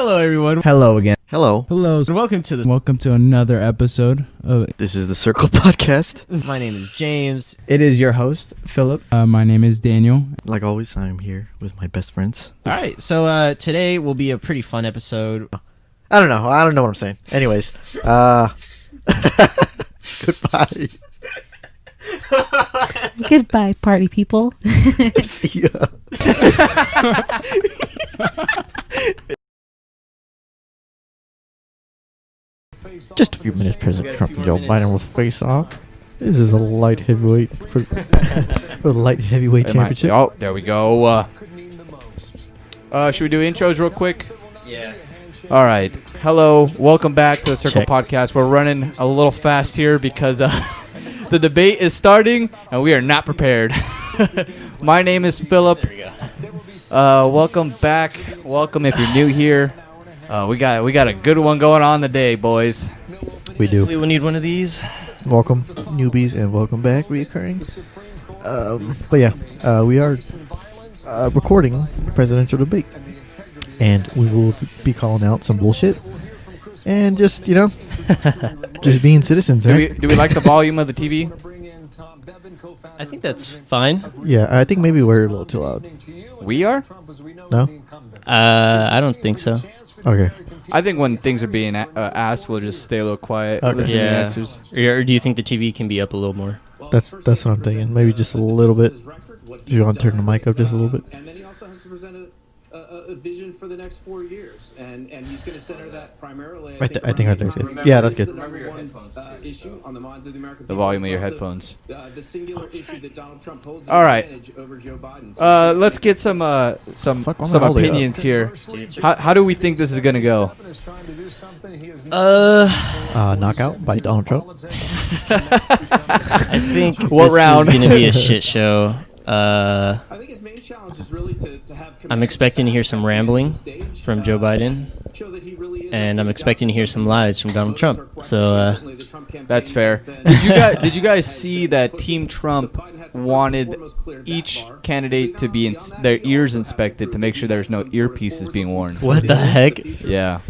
Hello, everyone. Hello again. Hello. Hello. And welcome to another episode of This is the Circle Podcast. My name is James. It is your host, Philip. my name is Daniel. Like always, I'm here with my best friends. All right, so today will be a pretty fun episode. I don't know what I'm saying. Anyways, goodbye. Goodbye, party people. See ya. Just a few minutes, President Trump and Joe Biden will face off. This is a light heavyweight for the light heavyweight championship. Oh, there we go. Should we do intros real quick? Yeah. All right. Hello. Welcome back to the Circle Check. Podcast. We're running a little fast here because the debate is starting and we are not prepared. My name is Philip. There we go. Welcome back. Welcome if you're new here. We got a good one going on today, boys. We do. We'll need one of these. Welcome, newbies, and welcome back, reoccurring. But yeah, we are recording the presidential debate, and we will be calling out some bullshit, and just just being citizens, right? Do we like the volume of the TV? I think that's fine. Yeah, I think maybe we're a little too loud. We are? No? I don't think so. Okay. I think when things are being asked, we'll just stay a little quiet, Okay. listen to the Yeah. answers. Or do you think the TV can be up a little more? That's what I'm thinking. Maybe just a little bit. Do you want to turn the mic up just a little bit? And then he also has to present a vision for the next 4 years, and he's going to center that primarily. I think our thing's good. Yeah, that's good. Remember your headphones issue on the minds of the American The people. volume of your It's also, headphones. The singular issue that Donald Trump holds All right. advantage over Joe Biden. Let's get some Fuck, why am I holding it up? opinions here. How do we think this is gonna go? Knockout by Donald Trump. I think What this round? is going to be a shit show. I think his main challenge is really to have. I'm expecting to hear some rambling from Joe Biden, show that he really is and I'm expecting to hear some lies from Donald Trump. So That's fair. Did you guys see that Team Trump wanted each candidate to be their ears inspected to make sure there's no earpieces being worn? what the heck? Yeah.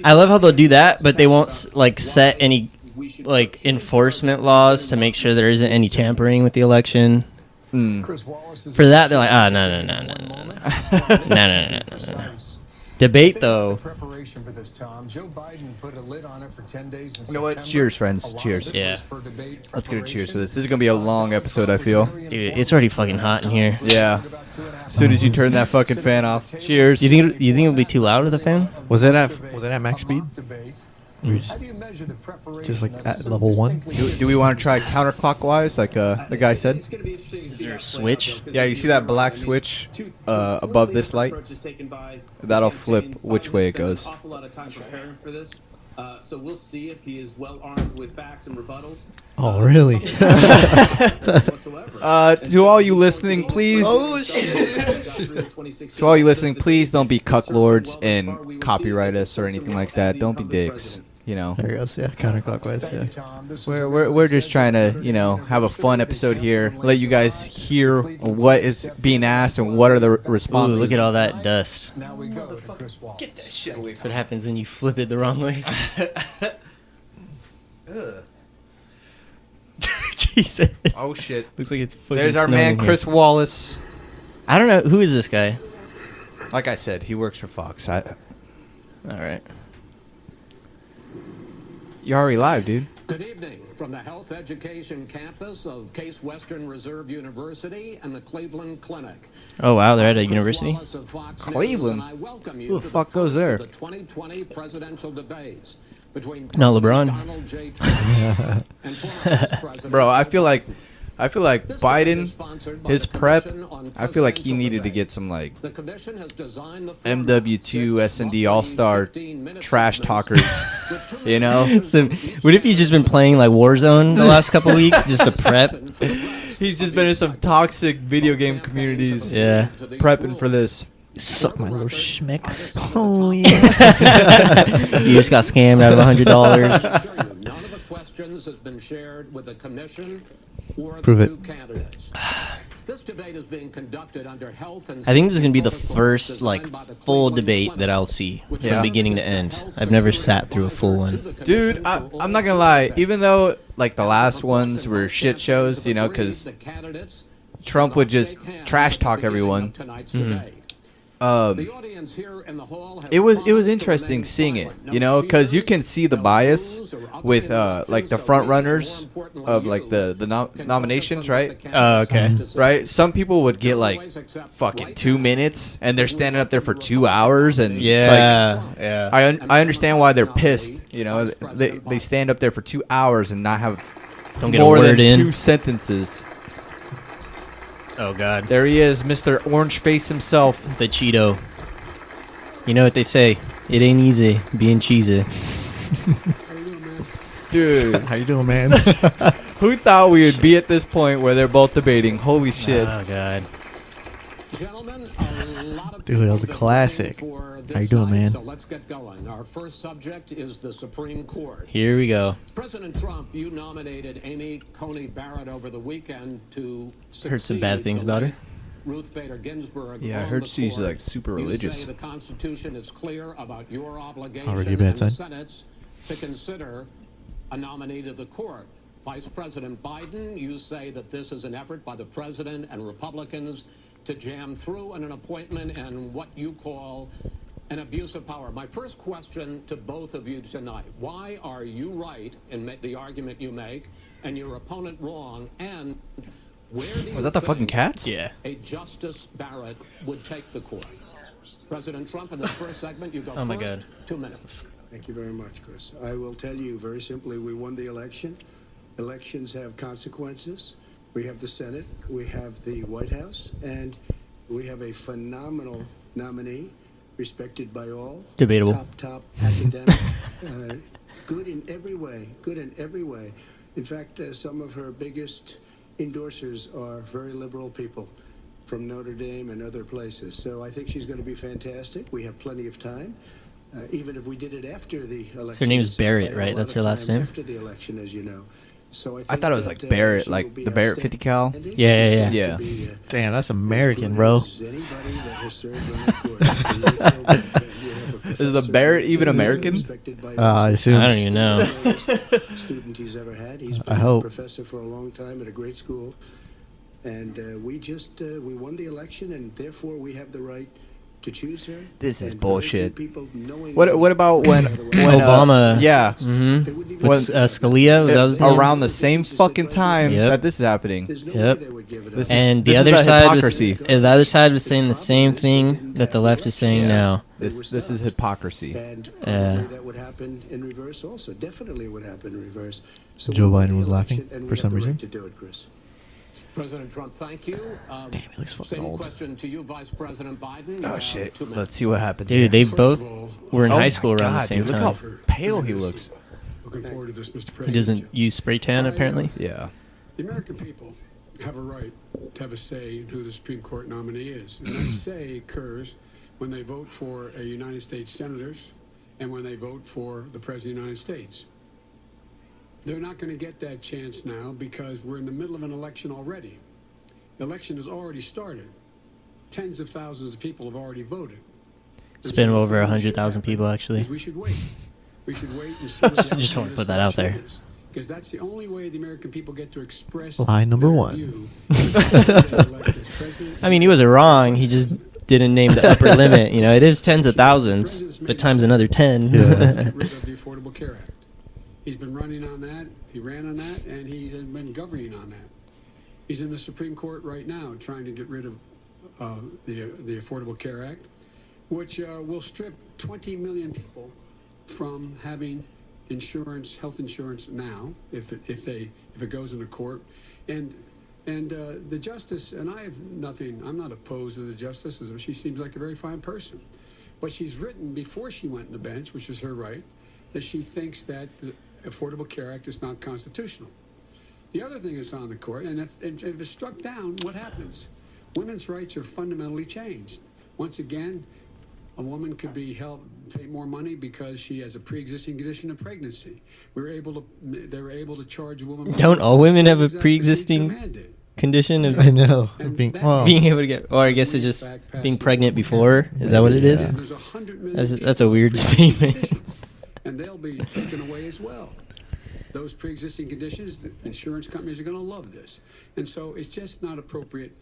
I love how they'll do that, but they won't set any enforcement laws to make sure there isn't any tampering with the election. For that, they're like, no. Debate though. You know what? Cheers, friends. Cheers. Yeah. Let's get a cheers for this. This is gonna be a long episode, I feel. Dude, it's already fucking hot in here. Yeah. As soon as you turn that fucking fan off. Cheers. You think it'll be too loud with the fan? Was that at max speed? We just like at level 1. Do we want to try counterclockwise, like the guy said? Is there a switch? Yeah, you see that black switch above this light? That'll flip which way it goes. So we'll see if he is well armed with facts and rebuttals. Oh, really? To all you listening, please. Oh, shit. To all you listening, please don't be cucklords and copyright us or anything like that. Don't be dicks. You know, There goes. Yeah, counterclockwise. Yeah. we're just trying to have a fun episode here. Let you guys hear what is being asked and what are the Ooh, responses. look at all that dust. Get that shit away That's what happens when you flip it the wrong way. Jesus. Oh shit! Looks like it's fucking There's our snowing man here. Chris Wallace. I don't know who is this guy. Like I said, he works for Fox. All right. You're already live, dude. Good evening from the Health Education Campus of Case Western Reserve University and the Cleveland Clinic. Oh wow, they're at a university. Cleveland? Who Who the fuck goes there? The 2020 presidential debates between Not LeBron. Donald J. Trump and former Vice President Bro, I feel like Biden, his prep, I feel like he needed to get some like The commission has designed the MW2 S&D All-Star trash talkers, you know? So, what if he's just been playing like Warzone the last couple weeks just to prep? He's just been in some toxic video game communities, Yeah. prepping for this. Suck my little schmick. Oh, yeah. You just got scammed out of $100. None of the questions has been shared with the commission or Prove the it. two candidates. This debate is being conducted under health and I think this is gonna be the safety first protocols like designed by the full Cleveland debate Clinic, that I'll see which Yeah. from beginning to is the end. health I've never security sat through a full advisor to one. the Dude, commission to I'm not gonna lie. oversee the Even though like the last ones were shit shows, you know, because Trump would just trash talk everyone. It was interesting seeing it, you know, because you can see the bias with like the front runners of like the nominations, right? Oh, okay. Right. Some people would get like fucking 2 minutes, and they're standing up there for 2 hours, and it's Yeah, like, yeah. I understand why they're pissed. You know, they stand up there for 2 hours and not have Don't get a more word than in. 2 sentences. Oh God, There he is, Mr. Orange Face himself. the Cheeto. You know what they say? It ain't easy being cheesy. Dude, How you doing, man? who thought we would be at this point where they're both debating? Holy shit. Oh God. Gentlemen, a lot of Dude, that was a people classic. for this How you doing, night, man? So let's get going. Our first subject is the Supreme Court. Here we go. President Trump, you nominated Amy Coney Barrett over the weekend to Heard some bad succeed things the about her. late Ruth Bader Ginsburg. Yeah, I on heard the she's, court. like, super You religious. say the Constitution is clear about your obligation Already a bad in the sign. Senate to consider a nominee to the court. Vice President Biden, you say that this is an effort by the president and Republicans to jam through an appointment and what you call an abuse of power. My first question to both of you tonight: why are you right in the argument you make, and your opponent wrong? And where do you Was that the fucking think cats? Yeah. a Justice Barrett would take the court? President Trump, in the first segment, you go Oh, my first. God. 2 minutes. Thank you very much, Chris. I will tell you very simply, we won the election. Elections have consequences. We have the Senate, we have the White House, and we have a phenomenal nominee, respected by all. Debatable. Top academic, good in every way, good in every way. In fact, some of her biggest endorsers are very liberal people from Notre Dame and other places. So I think she's going to be fantastic. We have plenty of time. Even if we did it after the election. Her name's it's Barrett, a right? lot That's of her last time name? After the election, as you know. So I thought it was like Barrett, like the Barrett 50 cal. Yeah. Yeah. Damn, that's American, bro. Is the Barrett even American? I assume. I don't even know. Student he's ever had. He's I been a hope. professor for a long time at a great school, and we won the election, and therefore we have the right to choose her. This is And very few bullshit. people knowing What about when Obama. yeah, Mm-hmm. When- With Scalia, was that his name? around the same fucking time Yep. that this is happening. There's no Yep. way they would give it This up. is- And the this is other the side was hypocrisy. the other side was saying the same thing that the left is saying Yeah. now. This is hypocrisy. And Yeah. probably that would happen in reverse also. Definitely would happen in reverse. So Joe we won Biden the was laughing election, and we for have some the right reason. to do it, Chris. President Trump, thank you. Damn, he looks fucking Same old. question to you, Vice President Biden. You Oh have shit! 2 minutes. Let's see what happens. Dude, they both were in Oh high my school around the God, same dude, time. Look how pale he looks. Looking forward to this, Mr. President. He doesn't use spray tan, apparently. Yeah. The American people have a right to have a say in who the Supreme Court nominee is. And that say occurs when they vote for a United States senators and when they vote for the President of the United States. They're not going to get that chance now because we're in the middle of an election already. The election has already started. Tens of thousands of people have already voted. It's been over 100,000 people, actually. We should wait. We should wait and see what the Just outcome wanna of put this that out there. election is. Because that's the only way the American people get to express Lie number their one. view of the elect as president. I mean, he wasn't wrong. He just didn't name the upper limit. You know, it is tens of thousands, but times another 10. Get rid of the Affordable Care Act. He's been running on that. He ran on that, and he has been governing on that. He's in the Supreme Court right now trying to get rid of the Affordable Care Act, which will strip 20 million people from having insurance, health insurance now, if it goes into court, and the justice, and I have nothing. I'm not opposed to the justice. She seems like a very fine person, but she's written before she went on the bench, which is her right, that she thinks that the Affordable Care Act is not constitutional. The other thing is on the court, and if it's struck down, what happens? Women's rights are fundamentally changed. Once again, a woman could be pay more money because she has a pre-existing condition of pregnancy. They were able to charge a woman. Don't all women have a Exactly, pre-existing demanded. condition of I know. Being able to get, or I guess it's just being pregnant before. Is that what it is? And there's 100 million That's a weird pre-existing statement. conditions, and they'll be taken away as well. Those pre-existing conditions, the insurance companies are going to love this. And so it's just not appropriate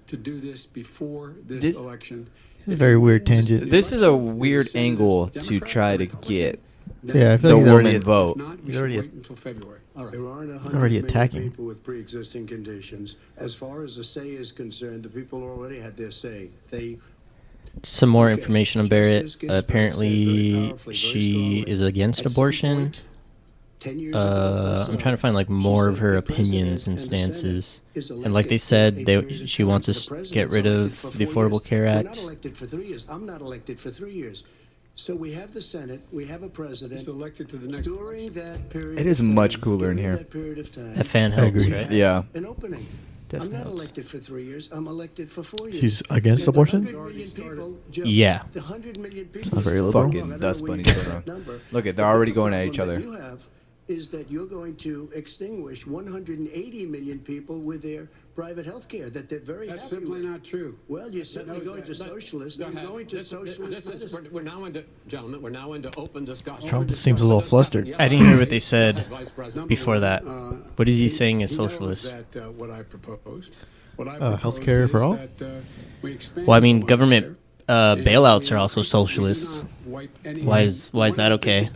to do this before this election. It's a very weird tangent. This is a weird angle to try to get Yeah, I feel the like woman vote. He's already wait until February. All right. There aren't 100 already million attacking. people with pre-existing conditions. As far as the say is concerned, the people already had their say. They Some more information on Barrett. Apparently, she is against abortion. 10 years I'm trying to find like more of her opinions and stances. And like they said, she wants us to get rid of the Affordable Care We're not Act. elected for 3 years. I'm not elected for 3 years. So we have the Senate, we have a president. He's elected to the next During that period It is of time, much cooler in during here. that period of time, That fan helps, agree. right? Yeah. an opening. Definitely I'm not helps. elected for 3 years. I'm elected for 4 years. She's against The abortion? 100 million people, Joe, Yeah. the 100 million people. It's not very liberal. Fucking dust bunnies going on. Look at, they're already going at each other. You have is that you're going to extinguish 180 million people with their private health care that they're very That's happy simply with. not true. Well, you're certainly knows going that. to socialist. Go You're ahead. going to socialist. medicine. We're now into, gentlemen, we're now into open discussion. Trump seems a little flustered. I didn't hear what they said Vice President. before that. What is he saying is socialist? That, what I proposed. What I healthcare for all? Well, I mean, government bailouts are also socialist. Why is that okay?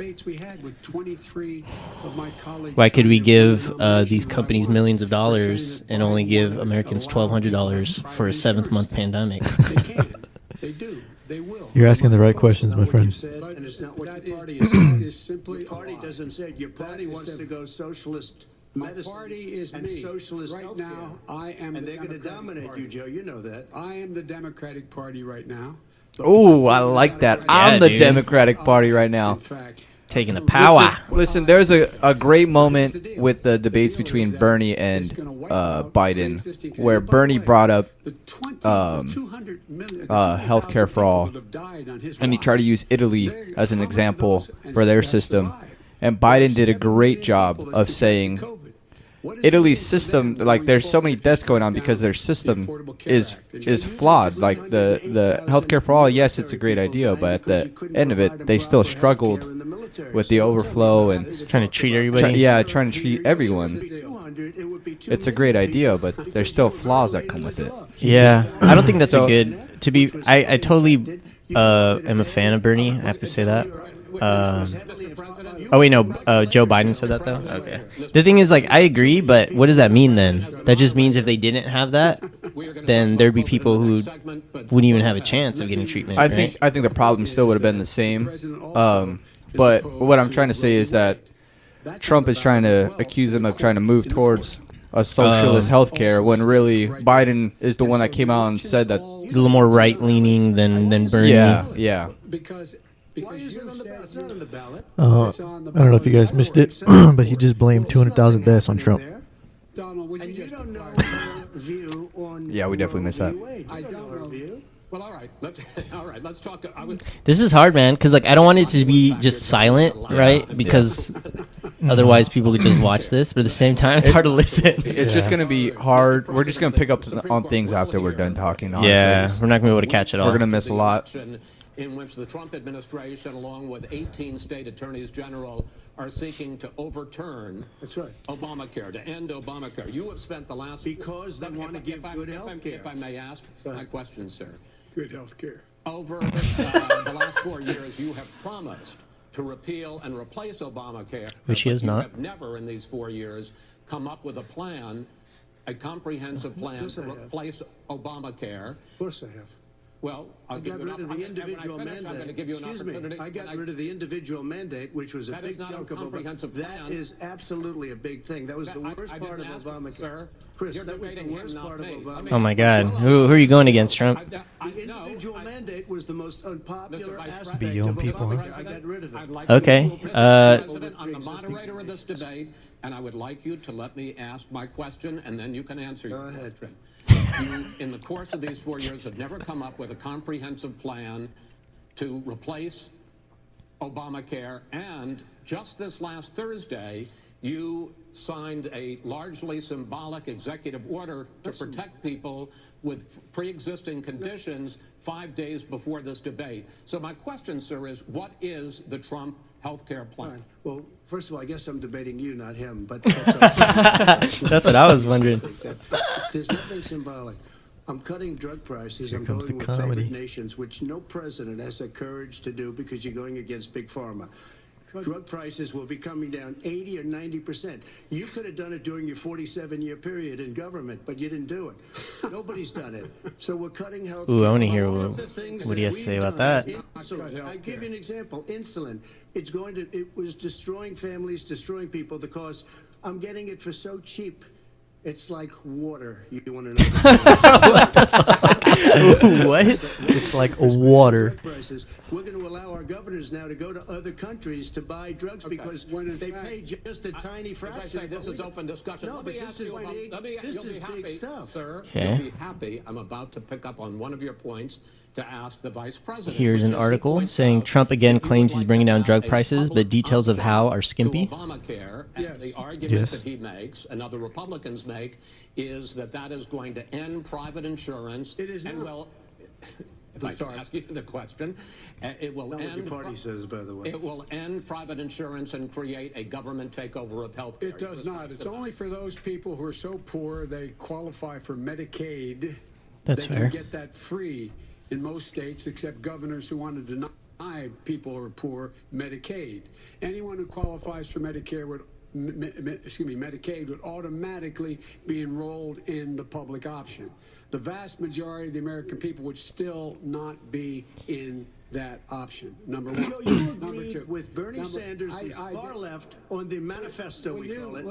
Why could we give these companies millions of dollars and only give Americans $1,200 for a 7th-month pandemic? They can. They do. They will. You're asking the right questions, my friend. And it's not what That your is- party that is. is simply Your party a lie. doesn't say it. Your party is wants to simple. go socialist My medicine party is and me. socialist Right healthcare. now, I am And the they're going to Democratic dominate Party. you, Joe. You know that. I am the Democratic Party right now. Oh, I like that. I'm Yeah, the dude. Democratic Party right now. In fact, Taking the power. Listen, there's a great moment with the debates between Bernie and Biden where Bernie brought up the 20, Um, 200 million, healthcare for all, and he tried to use Italy as an example for their system. And Biden did a great job of saying Italy's system, like there's so many deaths going on because their system is flawed. Like the healthcare for all, yes, it's a great idea, but at the end of it, they still struggled with the overflow and Trying to treat everybody. trying to treat everyone. It's a great idea, but there's still flaws that come with it. Yeah, I don't think that's So- a good. To be, I totally am a fan of Bernie. I have to say that. Oh wait, no. Joe Biden said that though. Okay. The thing is, like, I agree, but what does that mean then? That just means if they didn't have that, then there'd be people who wouldn't even have a chance of getting treatment. I right? think the problem still would have been the same. But what I'm trying to say is that Trump is trying to accuse him of trying to move towards a socialist healthcare when really Biden is the one that came out and said that. He's a little more right-leaning than Bernie. Yeah. Because Why is it on the ballot? It's not on the ballot. I don't know if you guys missed it, but he just blamed 200,000 deaths on Trump. Donald, would And you you just don't know her view on. Yeah, we definitely missed that. I don't know. View. Well, all right. Let's talk. This is hard, man, because like I don't want it to be just silent, right? Because otherwise people could just watch this. But at the same time, it's hard to listen. It's just going to be hard. We're just going to pick up on things after we're done talking, honestly. Yeah, we're not gonna be able to catch it all. We're going to miss a lot. In which the Trump administration, along with 18 state attorneys general, are seeking to overturn That's right. Obamacare, to end Obamacare. You have spent the last... Because they want to give good health care. If I may ask my question, sir. good health care. Over the last 4 years, you have promised to repeal and replace Obamacare. Which he has but you not. have never in these 4 years come up with a plan, a comprehensive plan to replace Obamacare. Of course I have. Well, I got rid of the individual mandate. I'm going to give you an Excuse opportunity. me. I got rid of the individual mandate, which was a That is big not a chunk of comprehensive plan. That is absolutely a big thing. That was the I worst didn't part of ask, Obamacare. sir. Chris, You're that was the debating him, worst not part of me. Obamacare. Oh my God, who are you going against, Trump? The individual mandate was the most unpopular Vice aspect Be your own of people, Obamacare. huh? I got rid of it. I'd like Okay, you to, Mr. President, I'm the moderator of this debate, and I would like you to let me ask my question, and then you can answer your Go ahead. question. You, in the course of these 4 years, have never come up with a comprehensive plan to replace Obamacare, and just this last Thursday, you signed a largely symbolic executive order to protect people with pre-existing conditions 5 days before this debate. So my question, sir, is what is the Trump health care plan? Well, first of all, I guess I'm debating you, not him. But that's, That's what I was wondering. There's nothing symbolic. I'm cutting drug prices. Here I'm comes going the with comedy. favored nations, which no president has the courage to do because you're going against big pharma. Drug prices will be coming down 80 or 90%. You could have done it during your 47-year period in government, but you didn't do it. Nobody's done it. So we're cutting health. Ooh, I want to hear All of what, the things what he has to we've say about done. that. Insulin. I give you an example. Insulin. It was destroying families, destroying people. The cost. I'm getting it for so cheap. It's like water. You want to know? What? It's like water. We're going to allow our governors now to go to other countries to buy drugs because they pay just a tiny fraction. As I say, this is open discussion. No, Let but me this ask is you about, big. This you'll be is happy, big stuff. sir. Okay. You'll be happy. I'm about to pick up on one of your points to ask the vice president. Here's an Because he article points saying out Trump that again he would claims he's like bringing to down have drug a prices, but public details of how are option skimpy. to Obamacare, and Yes. the argument Yes. that he makes and other Republicans make is that is going to end private insurance. It is and not. well, if I can ask you the question, it will Not what end. your party says, by the way. It will end private insurance and create a government takeover of health care. It does not. It's only for those people who are so poor they qualify for Medicaid. That's they fair. can get that free in most states, except governors who want to deny people who are poor Medicaid. Anyone who qualifies for Medicare would. Medicaid would automatically be enrolled in the public option. The vast majority of the American people would still not be in that option. Number one. Joe, you Number agreed two. with Bernie Number- Sanders, who's I far did- left, on the manifesto, we call it.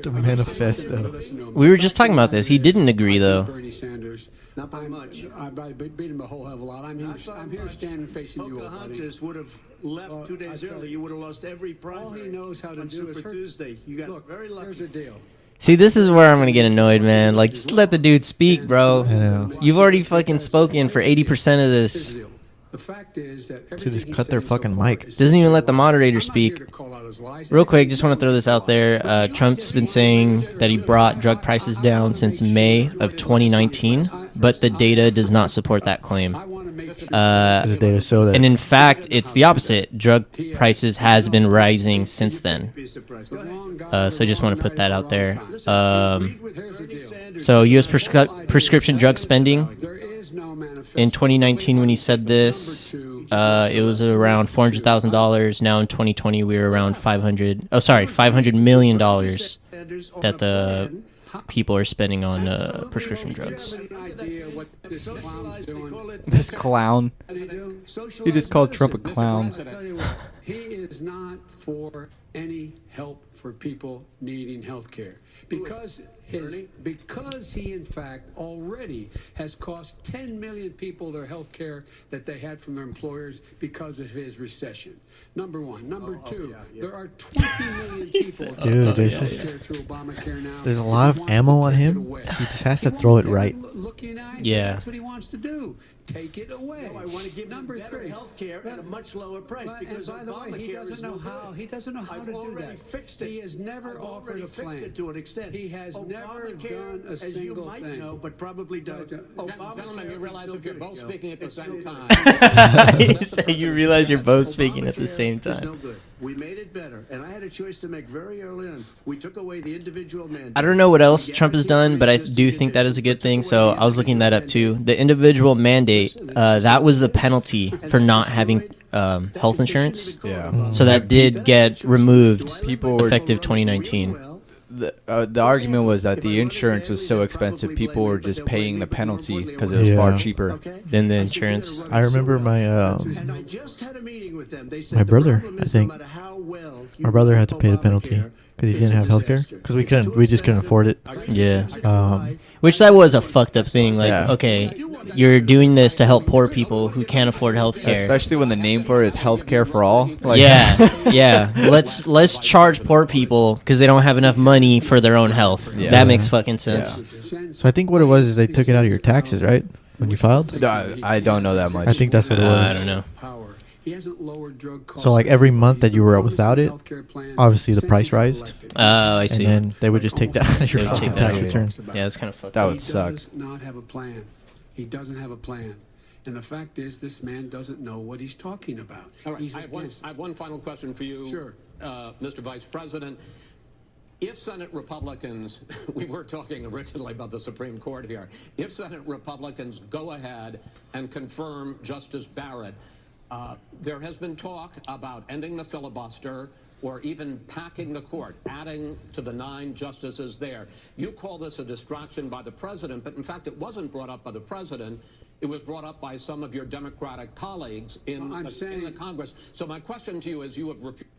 The manifesto. We were just talking about this. He didn't agree, though. Bernie Sanders. Not by much. I beat him a whole hell of a lot. I'm here standing facing you, old buddy. Pocahontas would have left Well, 2 days I tell early. you, You would have lost every primary. All he knows how to on do is Super hurt. Tuesday. You got Look, very lucky. here's the deal. See, this is where I'm gonna get annoyed, man. Like, just let the dude speak, bro. I know. You've already fucking spoken for 80% of Here's this. the deal. The fact is that just everything he's cut their saying so fucking far mic. is- Doesn't even let the moderator I'm not speak. here to call out his lies. Real quick, just want to throw this out there. Trump's been saying that he brought drug prices down since May of 2019, but the data does not support that claim. I want to make sure There's data show that. And in fact, it's the opposite. Drug prices has been rising since then. Be surprised. Go the ahead. wrong guy So just want to put that out there. Agreed with Here's the Bernie deal. Sanders. So U.S. prescription drug spending there is no manifesto. in 2019 when he said this, it was around $400,000. Now in 2020, we were around $500 million Sanders on that a the plan. people are spending on Absolutely prescription no drugs. Chairman, idea what this clown's Socialized, they doing. call it- This clown. What do you do? He just called Trump a Listen, clown. I'll tell you what, he is not for any help for people needing health care because he in fact already has cost 10 million people their health care that they had from their employers because of his recession. Number one. Number two, there are 20 million people who Dude, have there's health just- care through Obamacare now. There's a lot of He wants ammo to on take it him. away. He just has to He throw wants it to right. Look you in the eye and say, Yeah. that's what he wants to do. Take it away. No, I want to give Number them better three. health care at a much lower price But- because and by the way, he Obamacare doesn't is know no how. good. He doesn't know how I've to do already that. fixed it. He has never I've offered already a fixed plan. it to an extent. He has never Obamacare, done a as you single might thing. know, but probably don't. Gentlemen, you realize is no if you're good, both Joe. speaking at the It's same no time. good. You say you realize you're both speaking at the same Obamacare is time. no good. We made it better, and I had a choice to make very early on. We took away the individual mandate. I don't know what else Trump has done, but I do think that is a good thing. So I was looking that up too. The individual mandate, that was the penalty for not having health insurance. Yeah. So that did get removed People were- effective 2019. The argument was that the insurance was so expensive, people were just paying the penalty because it was far Yeah. cheaper. Than the insurance. I remember my And I just had a meeting with them. They said my the brother, problem I is think, no matter how well you my brother run had to pay the penalty Obamacare, because he it's didn't a have health care disaster. because we It's too couldn't. We just couldn't expensive. afford it. Yeah. Which that was a fucked up thing. Like, Yeah. okay, you're doing this to help poor people who can't afford health care. Especially when the name for it is healthcare for all. Like, Yeah, yeah. Let's charge poor people because they don't have enough money for their own health. Yeah. That makes fucking sense. So I think what it was is they took it out of your taxes, right? When you filed. I don't know that much. I think that's what it was. I don't know. Power He hasn't lowered drug costs. So like every month that you were He's without it, promised a healthcare plan obviously the since price he got rised. elected. Oh, I see. And then they would just take that out of your They would take fucking that tax out. return. Yeah, that's kind of fucked That up. would suck. He does not have a plan. He doesn't have a plan. And the fact is, this man doesn't know what he's talking about. All right, He's I have one final question for you, Sure. Mr. Vice President. If Senate Republicans, we were talking originally about the Supreme Court here, if Senate Republicans go ahead and confirm Justice Barrett, there has been talk about ending the filibuster or even packing the court, adding to the 9 justices there. You call this a distraction by the president, but in fact it wasn't brought up by the president. It was brought up by some of your Democratic colleagues in the Congress. So my question to you is, you have refused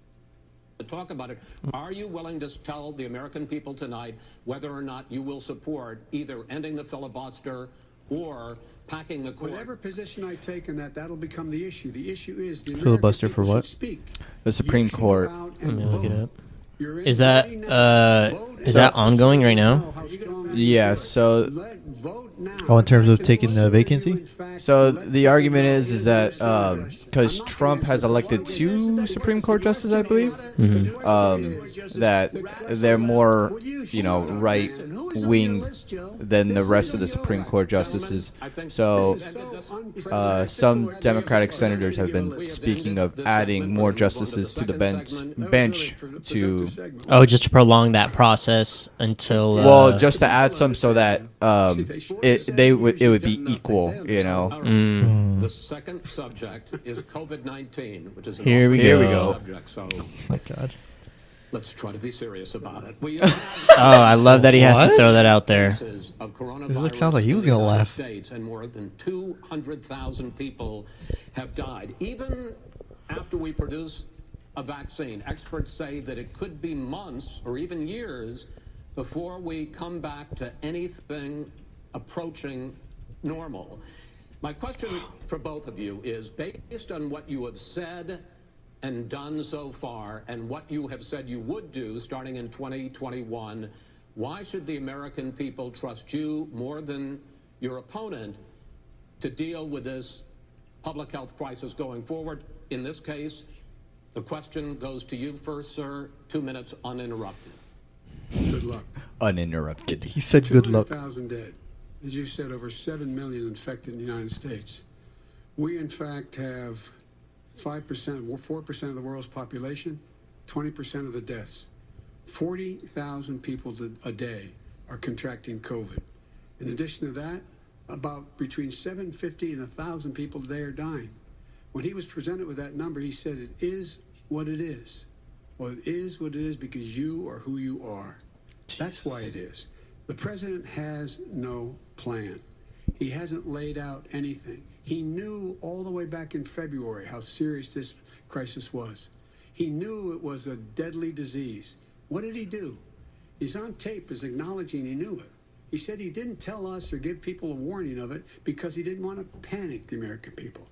to talk about it. Are you willing to tell the American people tonight whether or not you will support either ending the filibuster or packing the court? Whatever position I take in that, that'll become the issue. The issue is the Filibuster American people for what? should speak. The Supreme Court. Let me look it up. You're in Is that voting now. is that ongoing right now? How strong Yeah, you are. so Vote now. Oh, in terms of taking the vacancy? So the argument is that because Trump has elected 2 Supreme Court justices, I believe, that they're more, right wing than the rest of the Supreme Court justices. So some Democratic senators have been speaking of adding more justices to the bench to. Oh, just to prolong that process until. Well, just to add some so that it would be equal, The second subject is COVID-19, which is an Here we awfully go. subject, so Oh my God. let's try to be serious about it. Oh, I love that he has to throw that out there. It sounds like he was gonna laugh. States, and more than 200,000 people have died. Even after we produce a vaccine, experts say that it could be months or even years before we come back to anything approaching normal. My question for both of you is, based on what you have said and done so far and what you have said you would do starting in 2021, why should the American people trust you more than your opponent to deal with this public health crisis going forward? In this case, the question goes to you first, sir. 2 minutes uninterrupted. Good luck. Uninterrupted. He said good luck. 200,000 dead. As you said, over 7 million infected in the United States. We, in fact, have 5%, 4% of the world's population, 20% of the deaths. 40,000 people a day are contracting COVID. In addition to that, about between 750 and 1,000 people a day are dying. When he was presented with that number, he said, it is what it is. Well, it is what it is because you are who you are. That's why it is. The president has no plan. He hasn't laid out anything. He knew all the way back in February how serious this crisis was. He knew it was a deadly disease. What did he do? He's on tape as acknowledging he knew it. He said he didn't tell us or give people a warning of it because he didn't want to panic the American people.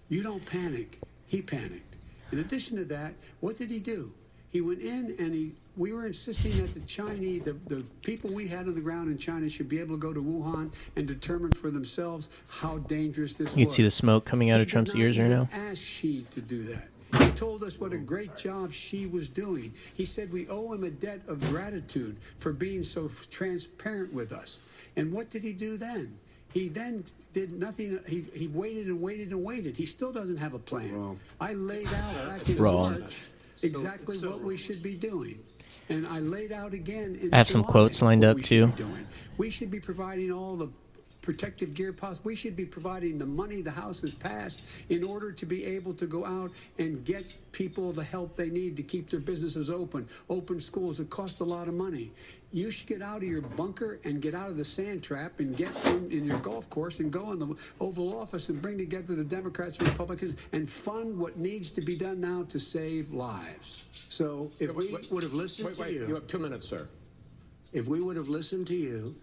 You don't panic. He panicked. In addition to that, what did he do? He went in and we were insisting that the Chinese, the people we had on the ground in China should be able to go to Wuhan and determine for themselves how dangerous this was. You can see the smoke coming out of Trump's ears right now. He did not even ask Xi to do that. He told us what a great job Xi was doing. He said we owe him a debt of gratitude for being so transparent with us. And what did he do then? He then did nothing. He waited and waited and waited. He still doesn't have a plan. Wrong. I laid out back in Wrong. March exactly what we should be doing. And I laid out again in I have some July quotes lined what up, we should too. be doing. We should be providing all the protective gear possible. We should be providing the money the House has passed in order to be able to go out and get people the help they need to keep their businesses open schools that cost a lot of money. You should get out of your bunker and get out of the sand trap and get in your golf course and go in the Oval Office and bring together the Democrats and Republicans and fund what needs to be done now to save lives. So if we would have listened to You you, have 2 minutes, sir. if we would have listened to you,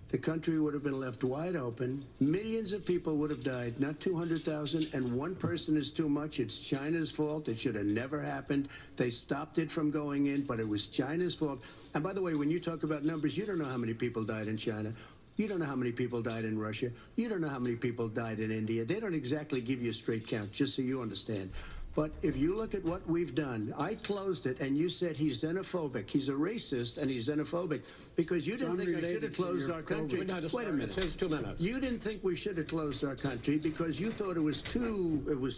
the country would have been left wide open. Millions of people would have died, not 200,000, and one person is too much. It's China's fault. It should have never happened. They stopped it from going in, but it was China's fault. And by the way, when you talk about numbers, you don't know how many people died in China. You don't know how many people died in Russia. You don't know how many people died in India. They don't exactly give you a straight count, just so you understand. But if you look at what we've done, I closed it, and you said he's xenophobic. He's a racist, and he's xenophobic because you didn't think I should have closed our country. Wait a minute. It's 2 minutes. You didn't think we should have closed our country because you thought it was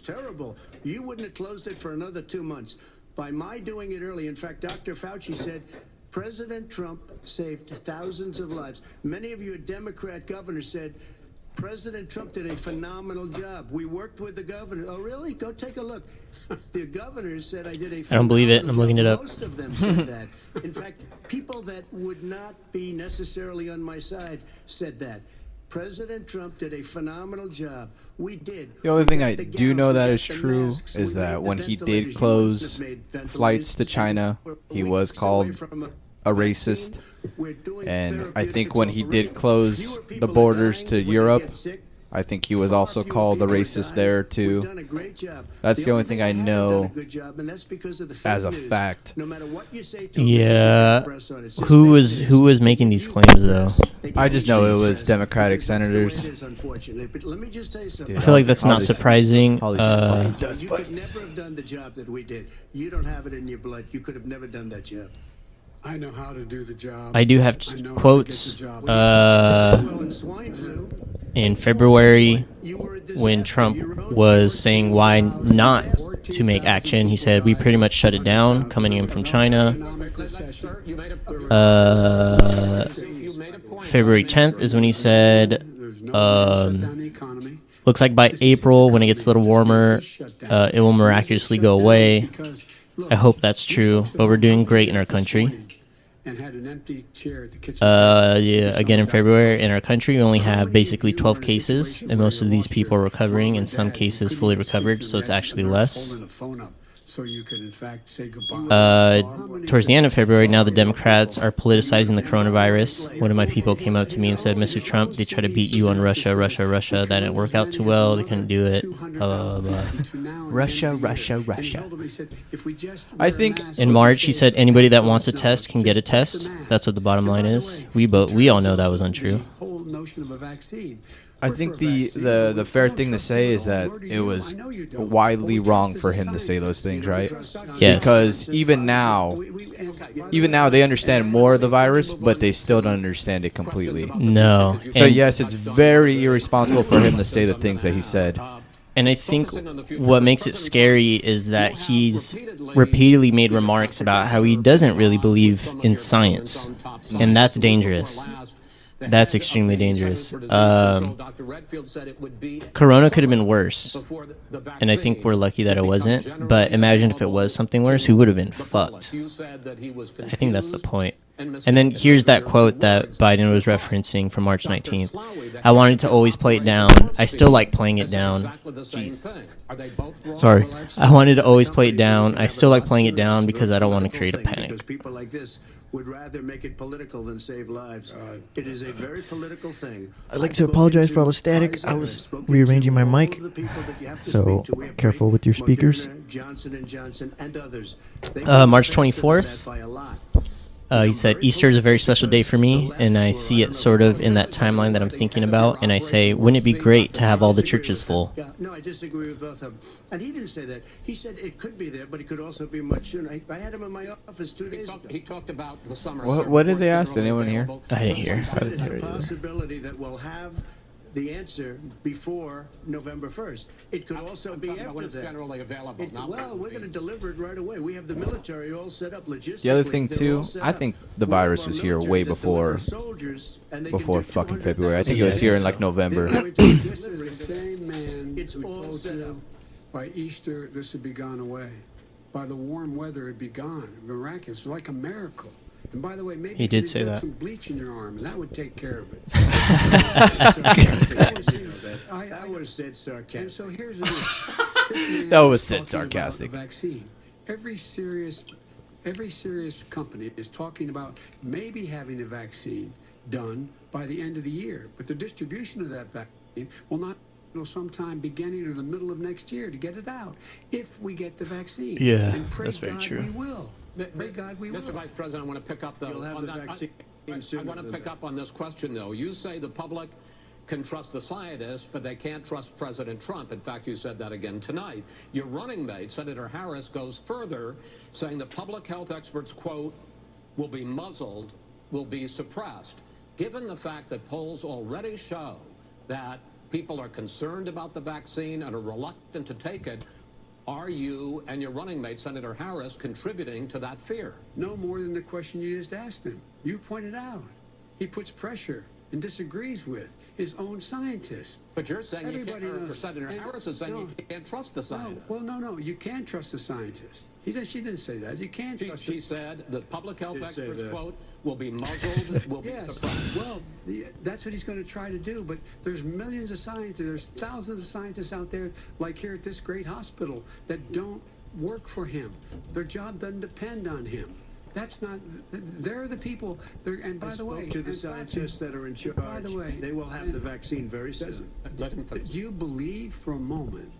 terrible. You wouldn't have closed it for another 2 months. By my doing it early, in fact, Dr. Fauci said President Trump saved thousands of lives. Many of your Democrat governors said President Trump did a phenomenal job. We worked with the governor. Oh, really? Go take a look. The governors said I did a phenomenal job. I don't believe it. I'm looking it up. Most of them said that. In fact, people that would not be necessarily on my side said that. President Trump did a phenomenal job. We did. The only thing I The do gowns, know we that got is the true masks, is we that made the when he ventilators. did You close just made flights to ventilators, China, and he we're was weeks called away from a racist. We're doing And I therapeutic think when he already. did close Fewer the people are borders dying to when they Europe, get sick. I think he was Far also fewer called a people are racist dying. there We've too. done a great job. That's the only thing I haven't know done a good job, and that's because of the fake as a news. fact. No matter what you say to Yeah. the press on it, it's just Who fake was news. making these claims though? I just know it was Jesus. Democratic Because that's the way senators. it is, unfortunately. But let me just tell you something. Dude, I feel like that's all not these- surprising. all these fucking You dust could bunnies. never have done the job that we did. You don't have it in your blood. You could have never done that job. I know how to do the job. I do have I know how to quotes. get the job. Well, in swine flu, In February, you were a when disaster. Trump Your own was source saying was why out. not to make action, he said we pretty much shut it down coming in from China. Economic recession. You made a, Uh, you made a point. February 10th is when he said, There's no way to shut down the economy. looks like by April, when it gets a little warmer, it will miraculously go away. I hope that's true, but we're doing great in our country. And had an empty chair at the kitchen table. Yeah, again in February, in our country, we only have basically 12 cases, and most of these people are recovering, in some cases fully recovered, so it's actually less. Holding a phone up so you could in fact say goodbye. Towards the end of February, now the Democrats are politicizing the coronavirus. One of my people came up to me and said, Mr. Trump, they try to beat you on Russia. That didn't work out too well. They couldn't do it. Blah, blah, blah. Russia. I I think In March, he said anybody that wants a test can get a test. That's what the bottom line is. We all know that was untrue. Whole notion of a vaccine. I think the fair thing to say is that it was widely wrong for him to say those things, right? Yes. Because even now they understand more of the virus, but they still don't understand it completely. No. So And- yes, it's very irresponsible for him to say the things that he said. And I think what makes it scary is that he's repeatedly made remarks about how he doesn't really believe in science. And that's dangerous. That's extremely dangerous. Corona could have been worse. And I think we're lucky that it wasn't. But imagine if it was something worse, we would have been fucked. I think that's the point. And then here's that quote that Biden was referencing from March 19th. I wanted to always play it down. I still like playing it down. Sorry. I wanted to always play it down. I still like playing it down because I don't want to create a Because panic. people like this would rather make it political than save lives. It is a very political thing. I'd like to apologize for all the static. I was rearranging my mic, so careful with your speakers. Johnson & Johnson and others. March 24th. He said, Easter is a very special day for me, and I see it sort of in that timeline that I'm thinking about, and I say, wouldn't it be great to have all the churches full? Yeah, no, I disagree with both of them. And he didn't say that. He said it could be there, but it could also be much sooner. I had him in my office 2 days ago. He talked about the summer. What did they ask? Did anyone hear? I didn't hear. It's a possibility that we'll have the answer before November 1st. It could also be When after it's that. generally available. not Well, when we're it going to be. deliver it right away. We have the military all set up logistically. The other thing They're too, all set I up. think the We have virus our was here military way that before delivers soldiers, and they can before do fucking February. I think it $200,000. was here in like November. They're going to deliver This is the same man It's who all told set up. you by Easter this would be gone away. By the warm weather it'd be gone. Miraculous, like a miracle. And by the way, maybe He you did could say get that. some bleach in your arm, and that would take care of it. That was said And sarcastic. so here's the deal. That was said This man is talking about sarcastic. the vaccine. Every serious company is talking about maybe having a vaccine done by the end of the year, but the distribution of that vaccine will not until sometime beginning or the middle of next year to get it out. If we get the vaccine, Yeah, and pray that's very God true. We will. Pray God we will. Mr. Vice President, I want to pick up You'll have on the that. vaccine I sooner want to than pick that. up on this question, though. You say the public can trust the scientists, but they can't trust President Trump. In fact, you said that again tonight. Your running mate, Senator Harris, goes further, saying the public health experts, quote, will be muzzled, will be suppressed. Given the fact that polls already show that people are concerned about the vaccine and are reluctant to take it, are you and your running mate, Senator Harris, contributing to that fear? No more than the question you just asked him. You pointed out. He puts pressure and disagrees with his own scientists. But you're saying Everybody you can't, or knows. Senator And- Harris is saying no, you can't trust the scientists. No. You can trust the scientists. She didn't say that. You can trust. She said that public health Did say experts, that. quote, will be muzzled, will be Yes. suppressed. Well, that's what he's going to try to do. But there's millions of scientists. There's thousands of scientists out there, like here at this great hospital, that don't work for him. Their job doesn't depend on him. That's not. They're the people. And by I the way, spoke to the and scientists that are in charge. By the way, they will have the vaccine very soon. Let him finish. Do you believe for a moment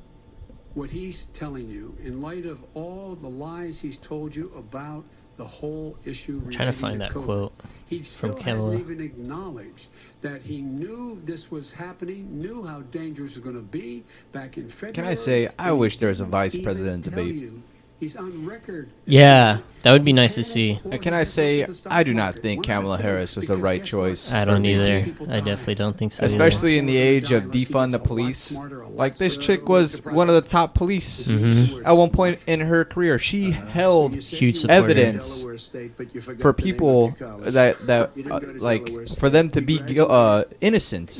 what he's telling you in light of all the lies he's told you about the whole issue? Trying to find that COVID? quote He still from Kamala. hasn't even acknowledged that he knew this was happening, knew how dangerous it was going to be back in February. Can I say, I and wish he there was a didn't vice even president tell debate. you. He's on record. Yeah, that would be nice to see. And can I say, I do not think Kamala Harris was the right choice. I for don't VP. either. I definitely don't think so. Especially in the age of defund the police. Like, this chick was one of the top police at one point in her career. She held Huge supporter. evidence for people that like, for them to be innocent.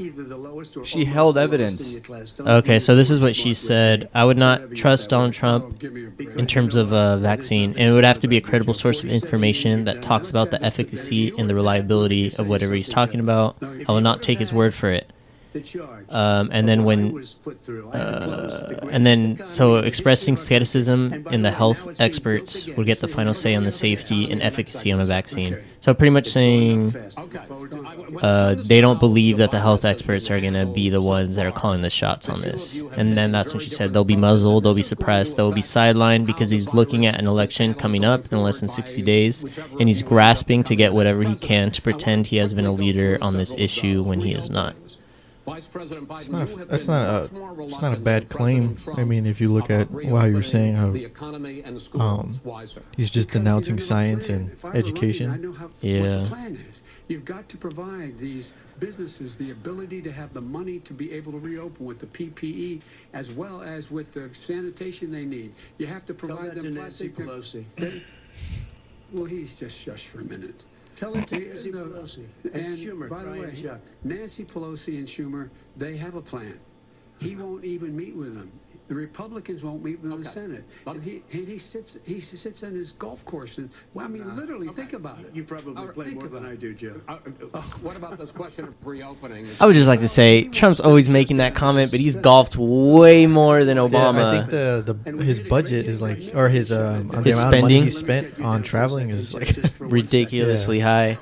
She held evidence. Okay, so this is what she said. I would not trust Donald Trump in terms of a vaccine, and it would have to be a credible source of information that talks about the efficacy and the reliability of whatever he's talking about. I will not take his word for it. And then so expressing skepticism in the health experts would get the final say on the safety and efficacy on a vaccine. So pretty much saying they don't believe that the health experts are going to be the ones that are calling the shots on this. And then that's when she said they'll be muzzled, they'll be suppressed, they'll be sidelined because he's looking at an election coming up in less than 60 days, and he's grasping to get whatever he can to pretend he has been a leader on this issue when he is not. It's not a bad claim. I mean, if you look at how you're saying how he's just denouncing science and education. Yeah. What the plan is. You've got to provide these businesses the ability to have the money to be able to reopen with the PPE as well as with the sanitation they need. You have to provide them Nancy plastic. Pelosi. Well, he's just shush for a minute. Tell it to Nancy Pelosi and Schumer. By the Brian way, Chuck. Nancy Pelosi and Schumer, they have a plan. He won't even meet with them. The Republicans won't meet with the Senate. And he sits on his golf course. And, well, I mean, literally, think about it. You probably play more than I do, Joe. What about this question of reopening? I would just like to say Trump's always making that comment, but he's golfed way more than Obama. Yeah, I think his budget is like, or his the amount His of money spending? he spent on traveling is like Ridiculously high.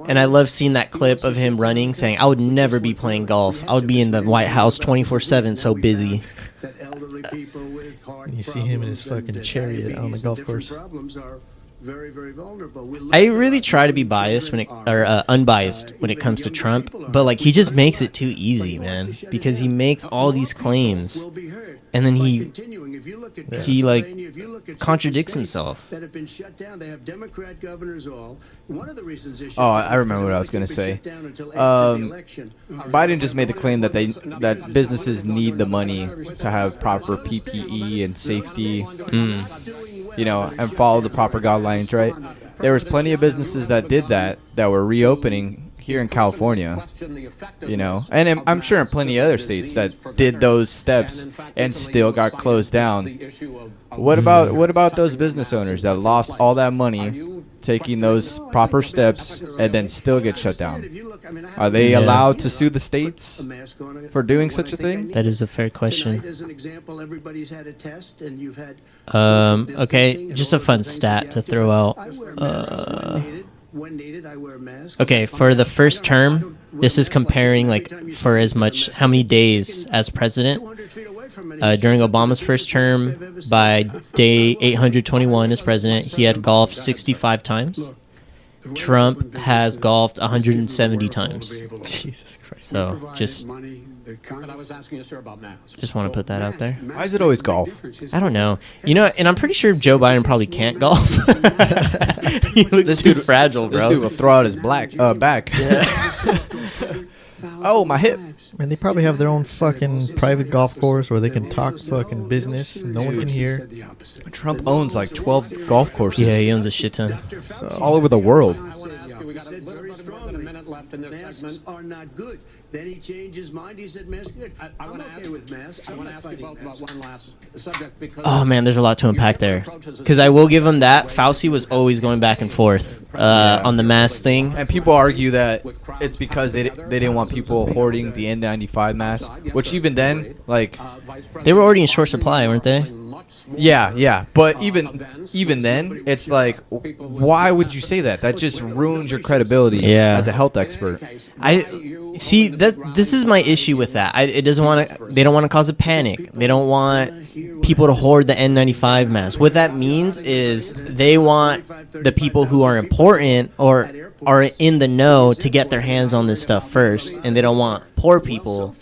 And I love seeing that clip of him running, saying, I would never be playing golf. I would be in the White House 24/7, so busy. That elderly people with heart You see him in his problems fucking and chariot diabetes on the and golf different course. Problems are very, very vulnerable. I really try to be biased unbiased when it comes to Trump, but like he just makes it too easy, man, because he makes all these claims, and then he contradicts himself. That have been shut down. They have Democrat governors all. One of the reasons they Oh, I remember what I was going to say. Biden just made the claim that that businesses need the money to have proper PPE and safety, and follow the proper guidelines, right? There was plenty of businesses that did that were reopening here in California, and I'm sure in plenty of other states that did those steps and still got closed down. What about those business owners that lost all that money taking those proper steps and then still get shut down? Are they allowed to sue the states for doing such a thing? That is a fair question. As an example, everybody's had a test, and you've had Okay, just a fun stat to throw out. when needed, I wear a mask. Okay, for the first term, this is comparing like for how many days as president. During Obama's first term, by day 821 as president, he had golfed 65 times. Trump has golfed 170 times. Jesus Christ. So just And I was asking you, sir, about masks. just want to put that out there. Why is it always golf? I don't know. You know, and I'm pretty sure Joe Biden probably can't golf. He looks too fragile, This bro. dude will throw out his back. Oh, my hip. And they probably have their own fucking private golf course where they can talk fucking business. No one can hear. Trump owns like 12 golf courses. Yeah, he owns a shit ton. All over the world. I want to ask you, we got a said little very bit more than a strongly, minute left in this masks segment. are not good. Then he changed his mind. He said masks are good. I I'm wanna okay ask- with masks. I I'm want to not ask you fighting both about masks. one last subject because Oh man, there's a lot to unpack there. Because I will give him that. Fauci was always going back and forth on the mask thing. And people argue that it's because they didn't want people hoarding the N95 mask, which even then, like, They were already in short supply, weren't they? yeah. But even then, it's like, why would you say that? That just ruins your credibility Yeah. as a health expert. I see that this is my issue with that. It doesn't want to. They don't want to cause a panic. They don't want people to hoard the N95 mask. What that means is they want the people who are important or are in the know to get their hands on this stuff first, and they don't want poor people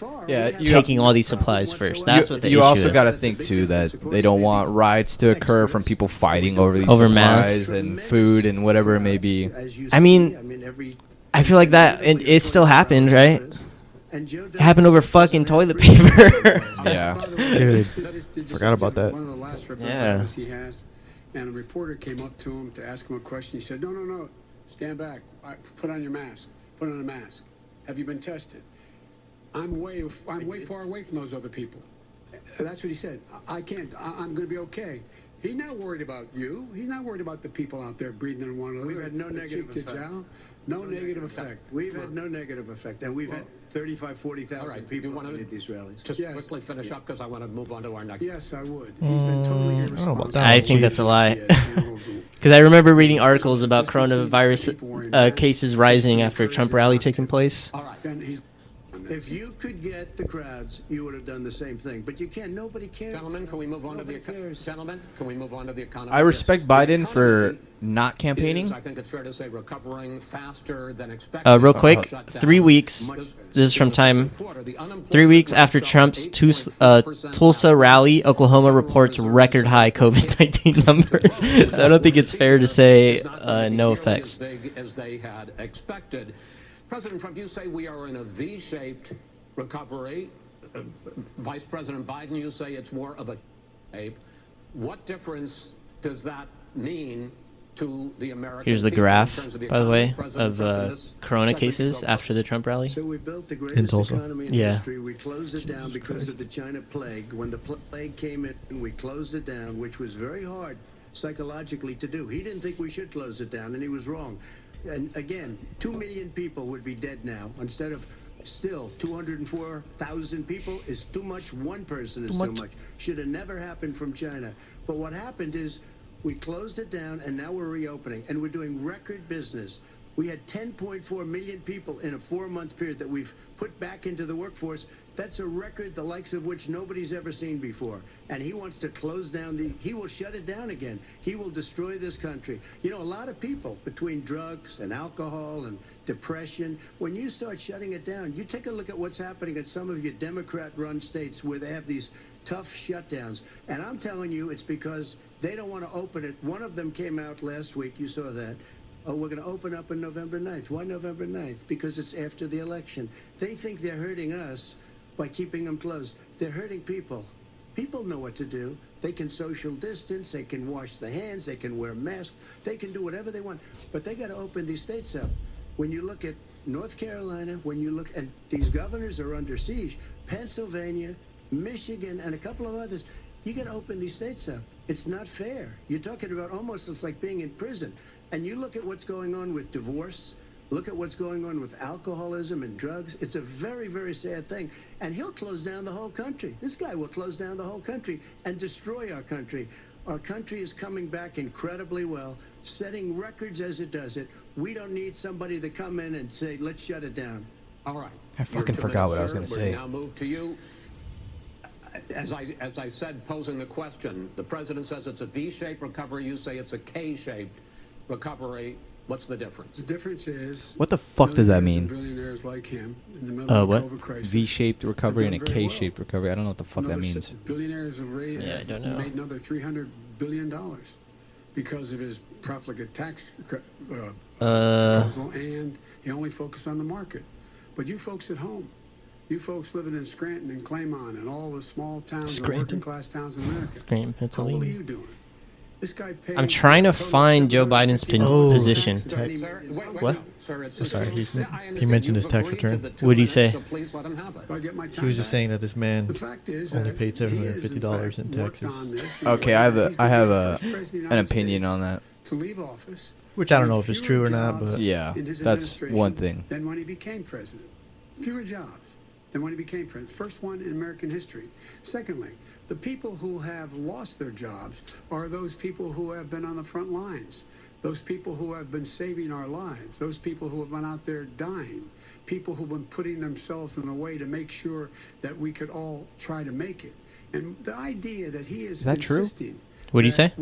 taking all these supplies first. That's what the issue You also is. got to think too that they don't want riots to occur from people fighting over these Over supplies masks. and food and whatever it may be. I mean, I feel like that, and it still happened, right? It happened over fucking toilet paper. Yeah. Dude, forgot about that. One of the last Yeah. reporters he has, and a reporter came up to him to ask him a question. He said, "No, stand back. Put on your mask. Put on a mask. Have you been tested?" I'm way far away from those other people. That's what he said. I can't. I'm going to be okay. He's not worried about you. He's not worried about the people out there breathing in one another. We've had no negative Cheek to effect. jowl. No negative effect. We've had no negative effect, and we've had 35, 40,000 All right, people you wanna at these rallies. just Yes. quickly finish up because I want to move on to our next. Yes, I would. He's been totally I don't know about irresponsible. that. I think that's a lie. Because I remember reading articles about coronavirus cases rising after a Trump rally taking place. All right. And he's If you could get the crowds, you would have done the same thing. But you can't. Nobody cares. Gentlemen, can we move on to the Nobody cares. gentlemen? Can we move on to the economy? I respect The Biden for economy not campaigning. is, I think it's fair to say, recovering faster than expected. Real quick, Shutdown. 3 weeks. This is from Time. 3 weeks after Trump's Tulsa rally, Oklahoma reports record high COVID-19 numbers. So I don't think it's fair to say no effects. As big as they had expected. President Trump, you say we are in a V-shaped recovery. Vice President Biden, you say it's more of a shape. What difference does that mean to the American Here's the people in graph, terms of the by the economy? way, President of Trump, in this corona subject, cases go after first. the Trump rally. So we built the In greatest Tulsa. economy in Yeah. history. We closed it down because of the China plague. When the plague came in, we closed it down, which was very hard psychologically to do. He didn't think we should close it down, and he was wrong. And again, 2 million people would be dead now instead of still 204,000 people is too much. One person is too much. Should have never happened from China. But what happened is we closed it down, and now we're reopening, and we're doing record business. We had 10.4 million people in a 4-month period that we've put back into the workforce. That's a record the likes of which nobody's ever seen before. And he wants to close down he will shut it down again. He will destroy this country. You know, a lot of people, between drugs and alcohol and depression, when you start shutting it down, you take a look at what's happening in some of your Democrat-run states where they have these tough shutdowns. And I'm telling you, it's because they don't want to open it. One of them came out last week. You saw that. Oh, we're going to open up on November 9th. Why November 9th? Because it's after the election. They think they're hurting us by keeping them closed. They're hurting people. People know what to do. They can social distance. They can wash their hands. They can wear masks. They can do whatever they want. But they got to open these states up. When you look at North Carolina, when you look, and these governors are under siege, Pennsylvania, Michigan, and a couple of others, you got to open these states up. It's not fair. You're talking about almost it's like being in prison. And you look at what's going on with divorce, look at what's going on with alcoholism and drugs. It's a very, very sad thing. And he'll close down the whole country. This guy will close down the whole country and destroy our country. Our country is coming back incredibly well, setting records as it does it. We don't need somebody to come in and say, let's shut it down. All right. I fucking Your forgot what I was sir. gonna We're say. now move to you. As I said, posing the question, the president says it's a V-shaped recovery. You say it's a K-shaped recovery. What's the difference? The difference is What the fuck does that millionaires and mean? Billionaires like him in the middle of the What? COVID crisis. V-shaped recovery and a Have done very well. K-shaped recovery. I don't know what the fuck that Another means. Billionaires have raised, Yeah, I don't know. made another $300 billion because of his profligate tax proposal, and he only focused on the market. But you folks at home, you folks living in Scranton and Claymont and all the small towns and working class towns in America, Scranton, how old are Pennsylvania. you doing? This guy paid I'm trying to total find Joe $750 Biden's position. Sir, wait, What? no, sir, it's sorry, I he understand mentioned his you've tax agreed to return. the 2 What'd he minutes, say? so please let him have it. Do I get my He time was just back? saying that this man The fact is only that paid he is, in $750 fact, in worked taxes. on this. Okay, I have He's a the I have very a first president of the an United opinion States on that. to leave office, Which I don't with know if it's fewer true or not, jobs but Yeah, in his that's administration one thing. than when he became president. Fewer jobs than when he became president. First one in American history. Secondly, the people who have lost their jobs are those people who have been on the front lines, those people who have been saving our lives, those people who have been out there dying, people who've been putting themselves in a way to make sure that we could all try to make it. And the idea that he is that true? insisting What'd he say?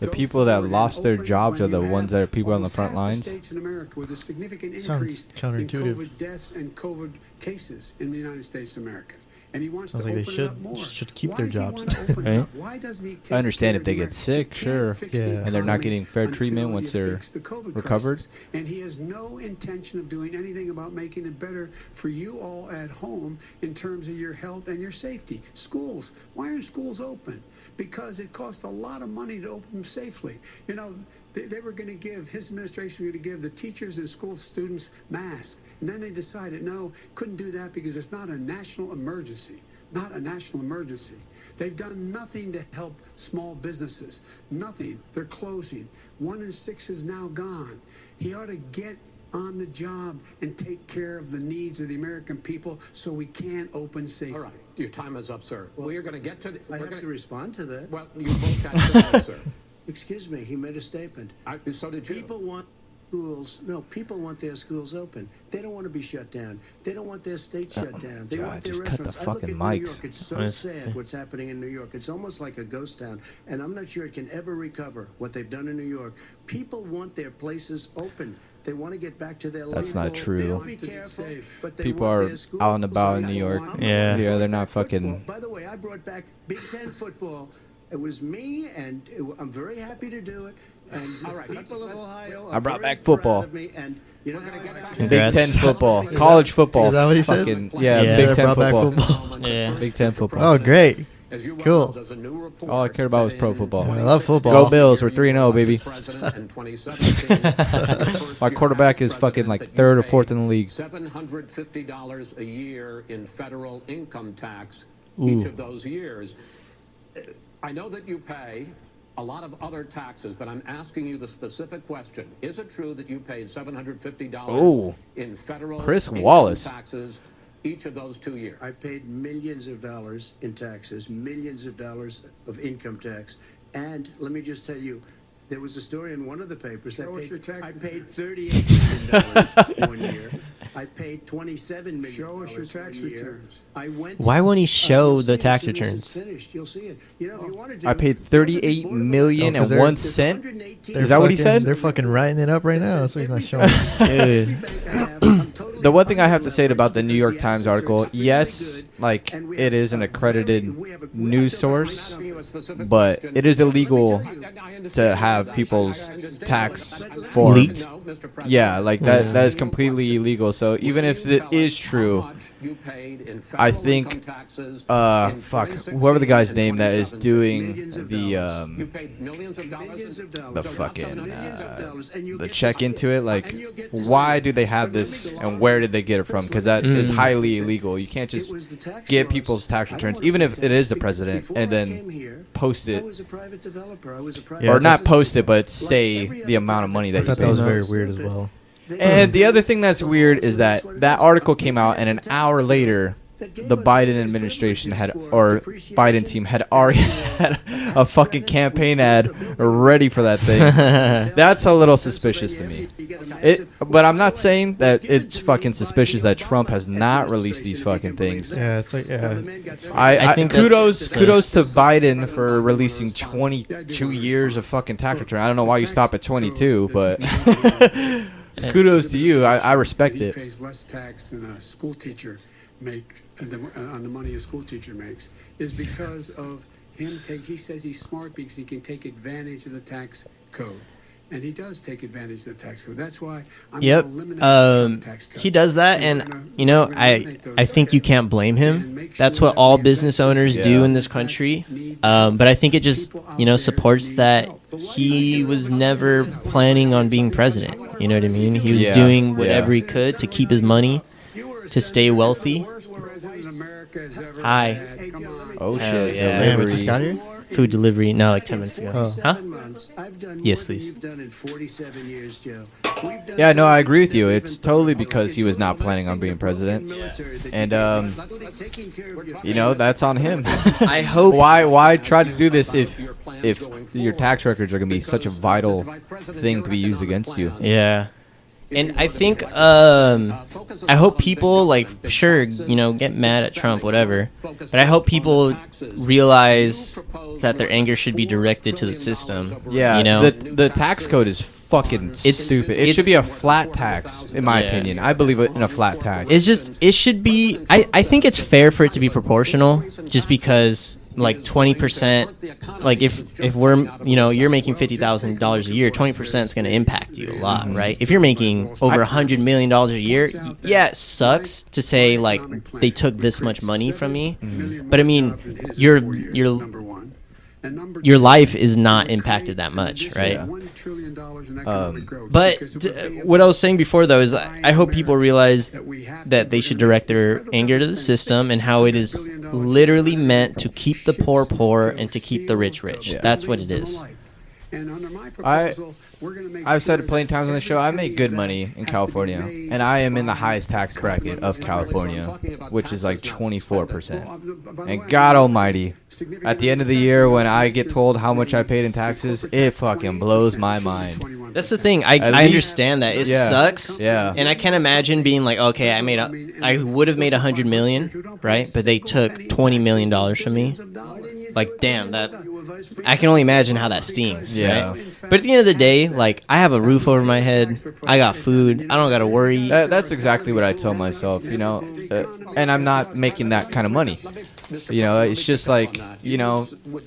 The people that lost their jobs are the ones that are people on the front lines? States in America with a significant Sounds increase counterintuitive. in COVID deaths and COVID cases in the United States of America. And he wants Sounds to like they open it up more. should keep Why their does he jobs. want to open it Right. up? Why doesn't he take I understand care if they of the get Americans? sick, You can't sure. fix the Yeah. And they're not economy getting fair until treatment you once they're fix the COVID recovered. crisis. And he has no intention of doing anything about making it better for you all at home in terms of your health and your safety. Schools. Why aren't schools open? Because it costs a lot of money to open them safely. You know, they were going to give, his administration was going to give the teachers and school students masks. And then they decided, no, couldn't do that because it's not a national emergency. Not a national emergency. They've done nothing to help small businesses. Nothing. They're closing. 1 in 6 is now gone. He ought to get on the job and take care of the needs of the American people so we can open safely. All right, your time is up, sir. We are going to get to the... I have to respond to that. Well, you both have to, sir. Excuse me, he made a statement. So did you. People want schools. No, people want their schools open. They don't want to be shut down. They don't want their state shut down. They God, want their just cut the restaurants. I look fucking at New mics. York. It's so Nice. sad what's happening in New York. It's almost like a ghost town, and I'm not sure it can ever recover what they've done in New York. People want their places open. They want to get back to their That's label. not true. They'll be To be careful, safe. but they People want are their schools out and about in open. New York. Yeah. Yeah, they're not Football. fucking. By the way, I brought back Big Ten football. It was me, and I'm very happy to do it. And All right, people of let's- Ohio I are brought very back football. proud of me, and you know how I got back Big Congrats. Ten football, college football. Is that what he said? fucking, Yeah. Yeah, Big They Ten brought back football. Yeah. Big Ten football. Oh, great. As you well Cool. know, there's a new report All I cared about was pro that in football. I love football. Go Bills, we're 3-0, baby. President in 2017, the first My year quarterback as is fucking president like that you third or paid fourth in the league. $750 a year in federal income tax each of those years. I know that you pay a lot of other taxes, but I'm asking you the specific question. Is it true that you paid $750 Ooh. in federal Chris income Wallace. taxes each of those 2 years? I paid millions of dollars in taxes, millions of dollars of income tax. And let me just tell you, there was a story in one of the papers that Show us your tax I paid returns. $38 million one year. I paid $27 million. Show us your tax one year. returns. I went. Why won't he show you'll the see it tax as soon as returns? it's finished. You'll see it. You know, if you want to do, I paid go to the 38 Board of million Oh, 'cause and they're- 1 There's cent. 118 Is that what he fucking- said? They're fucking writing it up right now. That's what he's not showing. Dude. The one thing I have to say about the New York Times article, yes, like it is an accredited news source, but it is illegal to have people's tax forms. Leaked? Yeah, like that is completely illegal. So even if it is true, I think fuck, whoever the guy's name that is doing the fucking the check into it, like why do they have this and where did they get it from? Because that is highly illegal. You can't just get people's tax returns, even if it is the president, and then post I it, was a private developer. I was a private Yeah, or not business post it, owner. but say the amount of money that I he thought that was pays. very weird as well. And the other thing that's weird is that that article came out, and an hour later, the Biden administration or Biden team had already had a fucking campaign ad ready for that thing. That's a little suspicious to me. But I'm not saying that it's fucking suspicious that Trump has not released these fucking things. Yeah, it's like I think kudos that's to Biden for releasing 22 years of fucking tax return. I don't know why you stop at 22, but kudos to you. I respect He it. pays less tax than a school teacher on the money a school teacher makes is because of him he says he's smart because he can take advantage of the tax code. And he does take advantage of the tax code. That's why I'm Yep. going to eliminate the Trump tax cuts. He does that, and you know, I think you can't blame him. That's what all business owners do in this country. But I think it just, you know, supports that he was never planning on being president. You know what I mean? He was doing whatever he could to keep his money, to stay wealthy. Hi. Oh Hell shit! yeah. man, we just got here. Food delivery, no, like 10 minutes ago. Huh? Yes, please. Yeah, no, I agree with you. It's totally because he was not planning on being president, and you know, that's on him. I hope. Why try to do this if your tax records are gonna be such a vital thing to be used against you? Yeah. And I think, I hope people, like, sure, you know, get mad at Trump, whatever. But I hope people realize that their anger should be directed to the system. Yeah, you know? the tax code is fucking stupid. It should be a flat tax, in my opinion. I believe in a flat tax. It should be, I think it's fair for it to be proportional, just because, like, 20%, like, if we're, you know, you're making $50,000 a year, 20% is going to impact you a lot, right? If you're making over $100 million a year, yeah, it sucks to say, like, they took this much money from me. But, I mean, your life is not impacted that much, right? But what I was saying before, though, is I hope people realize that they should direct their anger to the system and how it is literally meant to keep the poor poor and to keep the rich rich. That's what it is. I've said it plenty of times on the show. I make good money in California, and I am in the highest tax bracket of California, which is like 24%. And God Almighty, at the end of the year, when I get told how much I paid in taxes, it fucking blows my mind. That's the thing. I understand that it sucks. Yeah. And I can't imagine being like, okay, I would have made $100 million, right? But they took $20 million from me. Like, damn, I can only imagine how that stings, Yeah. right? But at the end of the day, like, I have a roof over my head. I got food. I don't got to worry. That's exactly what I tell myself, you know, and I'm not making that kind of money. You know, it's just like, you know,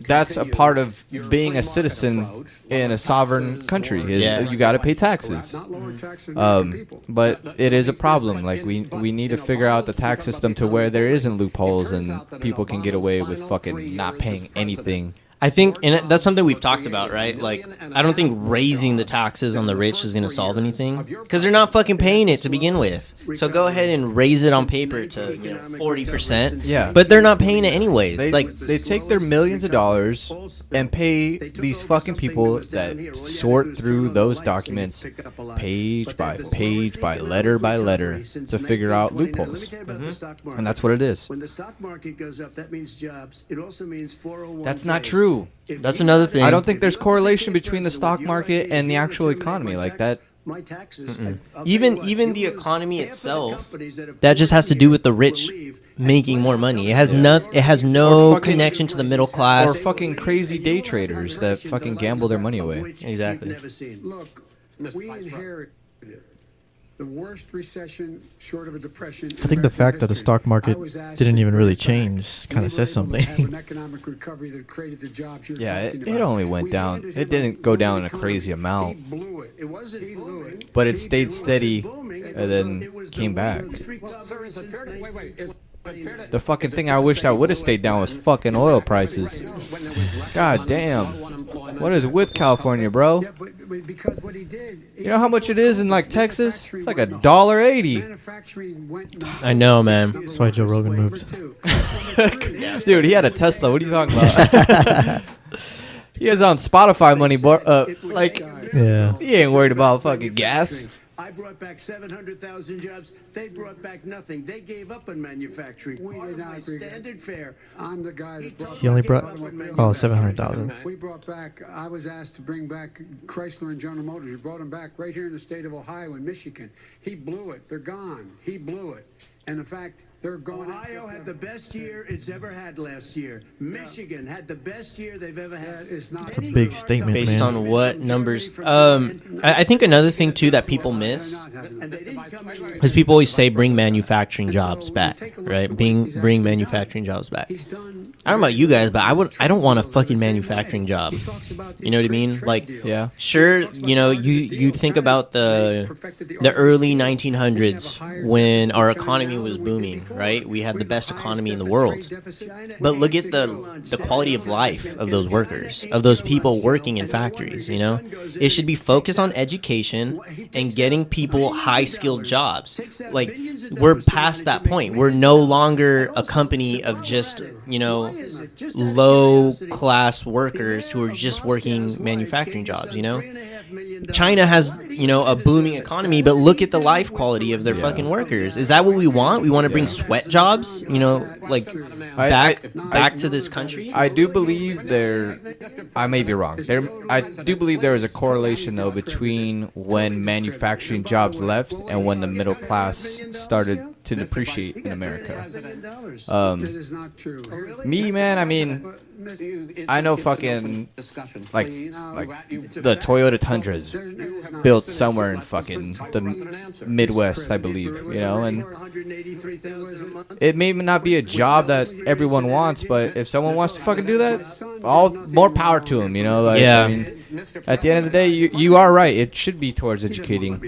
that's a part of being a citizen in a sovereign country is you got to pay taxes. But it is a problem. Like, we need to figure out the tax system to where there isn't loopholes and people can get away with fucking not paying anything. I think, and that's something we've talked about, right? Like, I don't think raising the taxes on the rich is going to solve anything because they're not fucking paying it to begin with. So go ahead and raise it on paper to 40%. Yeah, but they're not paying it anyways. They take their millions of dollars and pay these fucking people that sort through those documents page by page, by letter, to figure out loopholes. And that's what it is. When the stock market goes up, that means jobs. It also means 401k. That's not true. That's another thing. I don't think there's correlation between the stock market and the actual economy like that. My taxes. Even the economy itself, that just has to do with the rich making more money. It has no connection to the middle class or fucking crazy day traders that fucking gamble their money away. Exactly. Look, we inherited the worst recession short of a depression. I think the fact that the stock market didn't even really change kind of says something. Yeah, it only went down. It didn't go down in a crazy amount. But it stayed steady and then came back. The fucking thing I wish that would have stayed down was fucking oil prices. God damn. What is with California, bro? You know how much it is in like Texas? It's like $1.80. I know, man. That's why Joe Rogan moved. Dude, he had a Tesla. What are you talking about? He is on Spotify money, he ain't worried about fucking gas. I brought back 700,000 jobs. They brought back nothing. They gave up on manufacturing. We Part did of not my agree. standard fare. I'm the guy that brought. He only brought Oh, 700,000. We brought back. I was asked to bring back Chrysler and General Motors. We brought them back right here in the state of Ohio and Michigan. He blew it. They're gone. He blew it. And in fact, they're going. Ohio had the best year it's ever had last year. Michigan had the best year they've ever had. It's not That's a big statement, Based man. on what numbers? I think another thing too that people miss, because people always say bring manufacturing jobs back, right? Bring manufacturing jobs back. I don't know about you guys, but I don't want a fucking manufacturing job. You know what I mean? Like, Yeah. sure, you know, you think about the early 1900s when our economy was booming, right? We had the best economy in the world. But look at the quality of life of those workers, of those people working in factories, you know? It should be focused on education and getting people high-skilled jobs. Like, we're past that point. We're no longer a company of just, you know, low-class workers who are just working manufacturing jobs, you know? China has, you know, a booming economy, but look at the life quality of their fucking workers. Is that what we want? We want to bring sweat jobs, you know, like back to this country? I do believe there. I may be wrong. I do believe there is a correlation though between when manufacturing jobs left and when the middle class started to depreciate in America. That is not true. Me, man. I mean, I know fucking like the Toyota Tundras built somewhere in fucking the Midwest, I believe, you know, and it may not be a job that everyone wants, but if someone wants to fucking do that, all more power to them, you know. Like, Yeah. I mean, at the end of the day, you are right. It should be towards educating.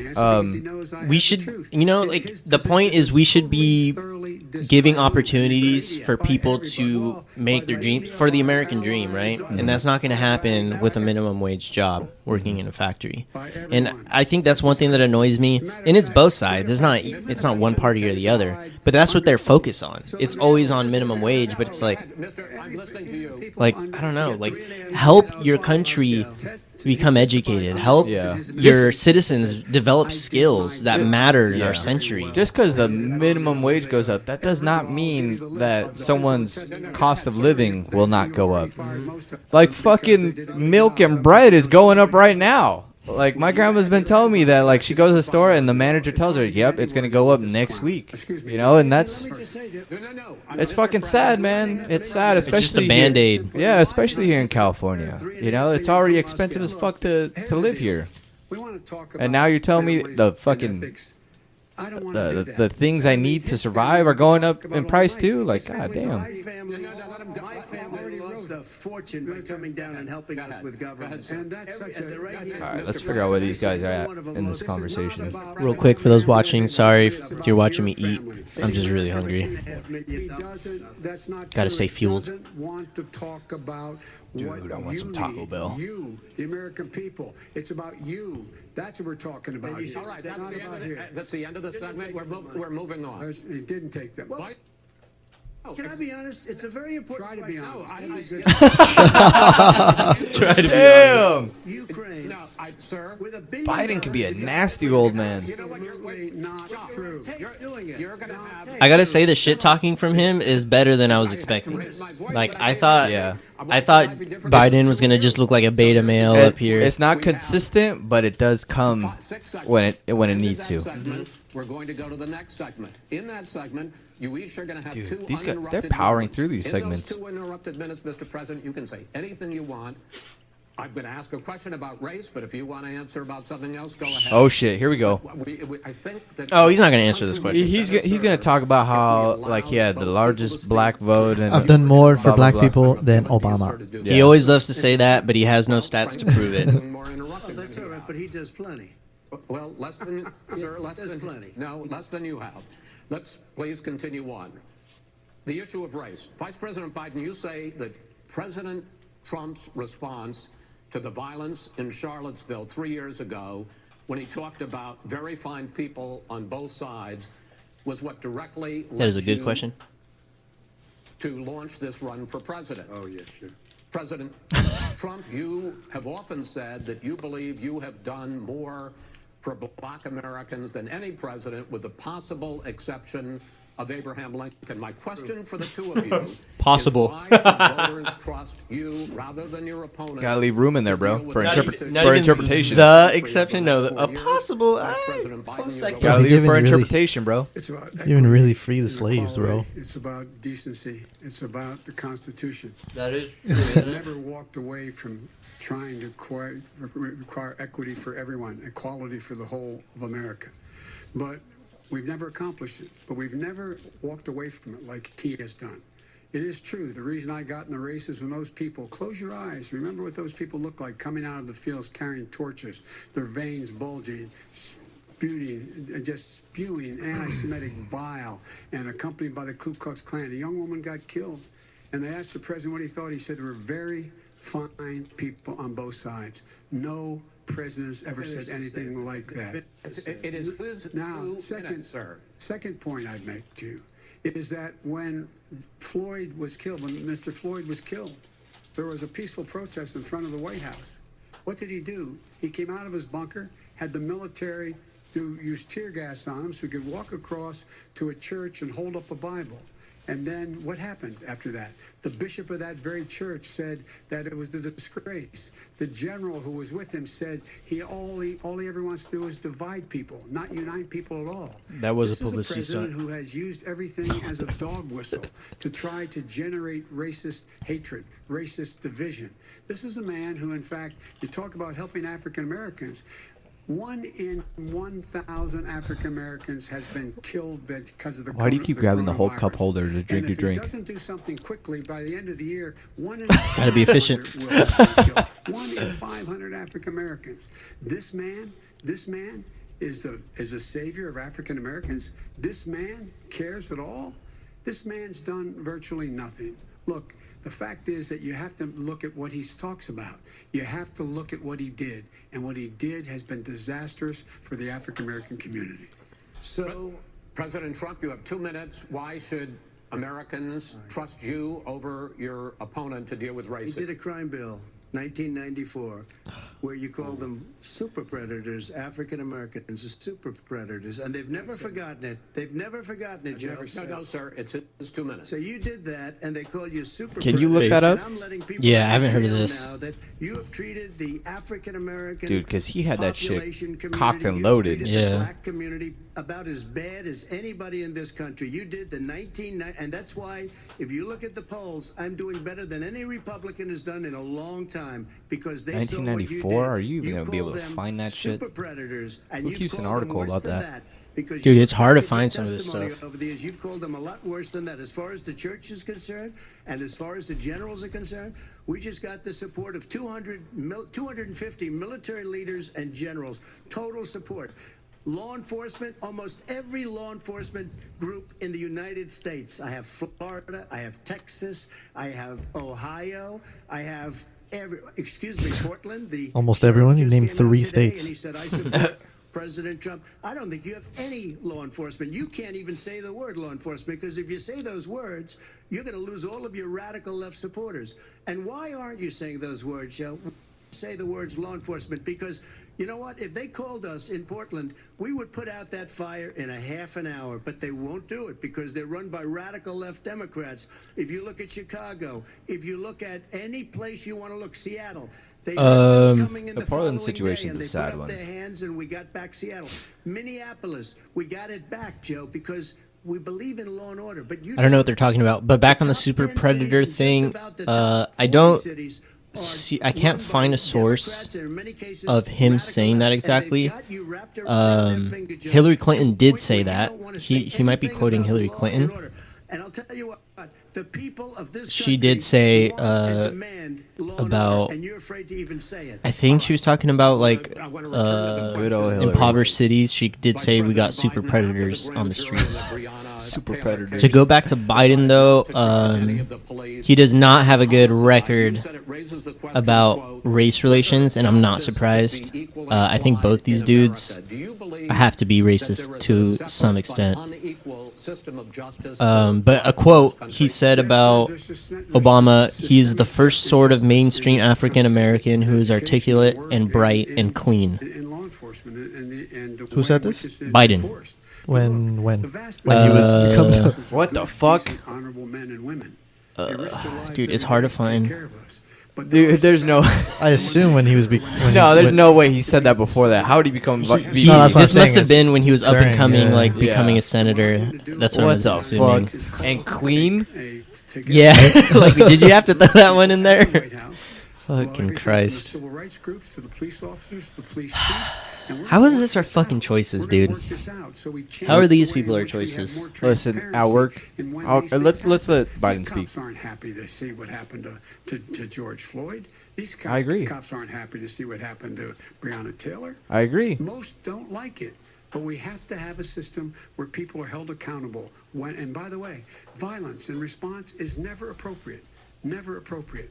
We should, you know, like the point is we should be giving opportunities for people to make their dreams, for the American dream, right? And that's not going to happen with a minimum wage job working in a factory. And I think that's one thing that annoys me, and it's both sides. It's not one party or the other, but that's what they're focused on. It's always on minimum wage, but it's like I don't know, like help your country become educated, help your citizens develop skills that matter in our century. Just because the minimum wage goes up, that does not mean that someone's cost of living will not go up. Like fucking milk and bread is going up right now. Like my grandma's been telling me that, like she goes to the store and the manager tells her, "Yep, it's gonna go up next week." You know, and it's fucking sad, man. It's sad, especially it's just a Band-Aid. Yeah, especially here in California. You know, it's already expensive as fuck to live here. And now you're telling me the fucking the things I need to survive are going up in price too. Like, god damn. My family lost a fortune by coming down and helping us with government. All right, let's figure out where these guys are at in this conversation. Real quick for those watching, sorry if you're watching me eat. I'm just really hungry. Gotta stay fueled. Dude, I want some Taco Bell. You, the American people. It's about you. That's what we're talking about. All right, that's the end of the segment. We're moving on. It didn't take them. Can I be honest? It's a very important Try to be question. honest. Try to be Damn! Ukraine. No, sir. With $1 billion Biden could be a nasty old man. Not true. You're gonna have. I gotta say, the shit talking from him is better than I was expecting. Like I thought Biden was gonna just look like a beta male up here. It's not consistent, but it does come when it needs to. We're going to go to the next segment. In that segment, you each are going to have Dude, two these guys, uninterrupted they're powering minutes. through these segments. In those 2 uninterrupted minutes, Mr. President, you can say anything you want. I'm going to ask a question about race, but if you want to answer about something else, go ahead. Oh shit, here we go. I think that Oh, he's not gonna answer this question. He's gonna talk about how like he had the largest black vote and I've done more for blah, blah, black blah. people than Obama. He always loves to say that, but he has no stats to prove it. more interrupted. That's all right, but he does plenty. Well, less than, sir, less There's than, plenty. no, less than you have. Let's please continue on. The issue of race. Vice President Biden, you say that President Trump's response to the violence in Charlottesville 3 years ago, when he talked about very fine people on both sides, was what directly That is a led good you question. to launch this run for president. Oh, yeah, sure. President Trump, you have often said that you believe you have done more for black Americans than any president, with the possible exception of Abraham Lincoln. My question for the two of you Possible. is, why should voters trust you rather than your opponent? Gotta leave room in there, bro, for Not interpretation. The exception, no. A possible. Close second. Gotta leave it for Really- interpretation, bro. It's about You didn't really free the slaves, bro. equality. It's about decency. It's about the Constitution. That is We've never walked away from trying to require equity for everyone, equality for the whole of America. But we've never accomplished it. But we've never walked away from it like he has done. It is true. The reason I got in the race is when those people, close your eyes, remember what those people look like coming out of the fields carrying torches, their veins bulging, just spewing anti-Semitic bile, and accompanied by the Ku Klux Klan. A young woman got killed. And they asked the president what he thought. He said there were very fine people on both sides. No president has ever said anything like that. It is his Now, 2 minutes, sir. second point I'd make to you is that when Floyd was killed, when Mr. Floyd was killed, there was a peaceful protest in front of the White House. What did he do? He came out of his bunker, had the military use tear gas on him so he could walk across to a church and hold up a Bible. And then what happened after that? The bishop of that very church said that it was a disgrace. The general who was with him said all he ever wants to do is divide people, not unite people at all. That was This a publicity is a president stunt. who has used everything as a dog whistle to try to generate racist hatred, racist division. This is a man who, in fact, you talk about helping African Americans. 1 in 1,000 African Americans has been killed because of the. Why do you keep grabbing the whole cup coronavirus. holder to drink And your if drink? he doesn't do something quickly by the end of the year, 1 in Gotta be efficient. 1 in 500 African Americans. This man is a savior of African Americans. This man cares at all. This man's done virtually nothing. Look, the fact is that you have to look at what he talks about. You have to look at what he did. And what he did has been disastrous for the African American community. So, President Trump, you have 2 minutes. Why should Americans trust you over your opponent to deal with He racism? did a crime bill, 1994, where you called them super predators, African Americans as super predators, and they've never forgotten it. They've never forgotten it, Joe. No, sir. It's his 2 minutes. So you did that, and they called you super. Can you look that predators, up? and I'm letting people Yeah, I haven't heard of know this. now that you have treated the African American Dude, 'cause he had that shit population community, cocked and you've loaded. treated Yeah. the black community about as bad as anybody in this country. You did the 1990, and that's why if you look at the polls, I'm doing better than any Republican has done in a long time because they saw what you 1994? did. Are you even gonna be able called to them find that shit? super predators, and Who you've keeps an called them article worse about than that? because Dude, you've it's hard to got find some of this testimony stuff. over the years. You've called them a lot worse than that. As far as the church is concerned, and as far as the generals are concerned, we just got the support of 250 military leaders and generals. Total support. Law enforcement, almost every law enforcement group in the United States. I have Florida, I have Texas, I have Ohio, I have Portland. Almost everyone? You Just named came out 3 today states. And he said, I support President Trump. I don't think you have any law enforcement. You can't even say the word law enforcement because if you say those words, you're going to lose all of your radical left supporters. And why aren't you saying those words, Joe? Say the words law enforcement because you know what? If they called us in Portland, we would put out that fire in a half an hour, but they won't do it because they're run by radical left Democrats. If you look at Chicago, if you look at any place you want to look, Seattle, they coming in the the Portland following situation day, and is a they sad put up one. their hands and we got back Seattle. Minneapolis, we got it back, Joe, because we believe in law and order. But you I don't know what they're talking about. But back on the super predator thing, I don't see. I can't find a source of him saying that exactly. Hillary Clinton did say that. He might be quoting Hillary Clinton. And I'll tell you what, the people of this She did say about. and you're afraid to even say it. I think she was talking about like Good old Hillary. impoverished cities. She did say we got super predators on the streets. Super predators. To go back to Biden, though, he does not have a good record about race relations, and I'm not surprised. I think both these dudes have to be racist to some extent. But a quote he said about Obama, he's the first sort of mainstream African American who is articulate and bright and clean. In law enforcement. enforcement and the Who way said in which this? it's Biden. enforced. When The when vast when he was majority become of What the good, fuck? decent, honorable men and women. They risk their lives Dude, it's every hard day to find. take care of us. But there Dude, are there's no. I assume when he was when No, he, there's when- no way he said that before that. How would he become? No, that's what I'm This must saying have is been when he was up and during, coming, yeah. like becoming Yeah. a senator. That's what What I'm the assuming. fuck? And clean? Yeah, like did you have to throw that one in there? White House. Fucking From Christ. the civil rights groups to the police officers, the police chiefs. And we're How gonna is work this our this fucking out. choices, We're gonna dude? work this out so we change How are the these way people in our which we have choices? more Listen, at transparency work. in when I'll- these things let's let happen. Biden These speak. cops aren't happy to see what happened to George Floyd. These I agree. cops aren't happy to see what happened to Breonna Taylor. I agree. Most don't like it, but we have to have a system where people are held accountable. And by the way, violence in response is never appropriate. Never appropriate.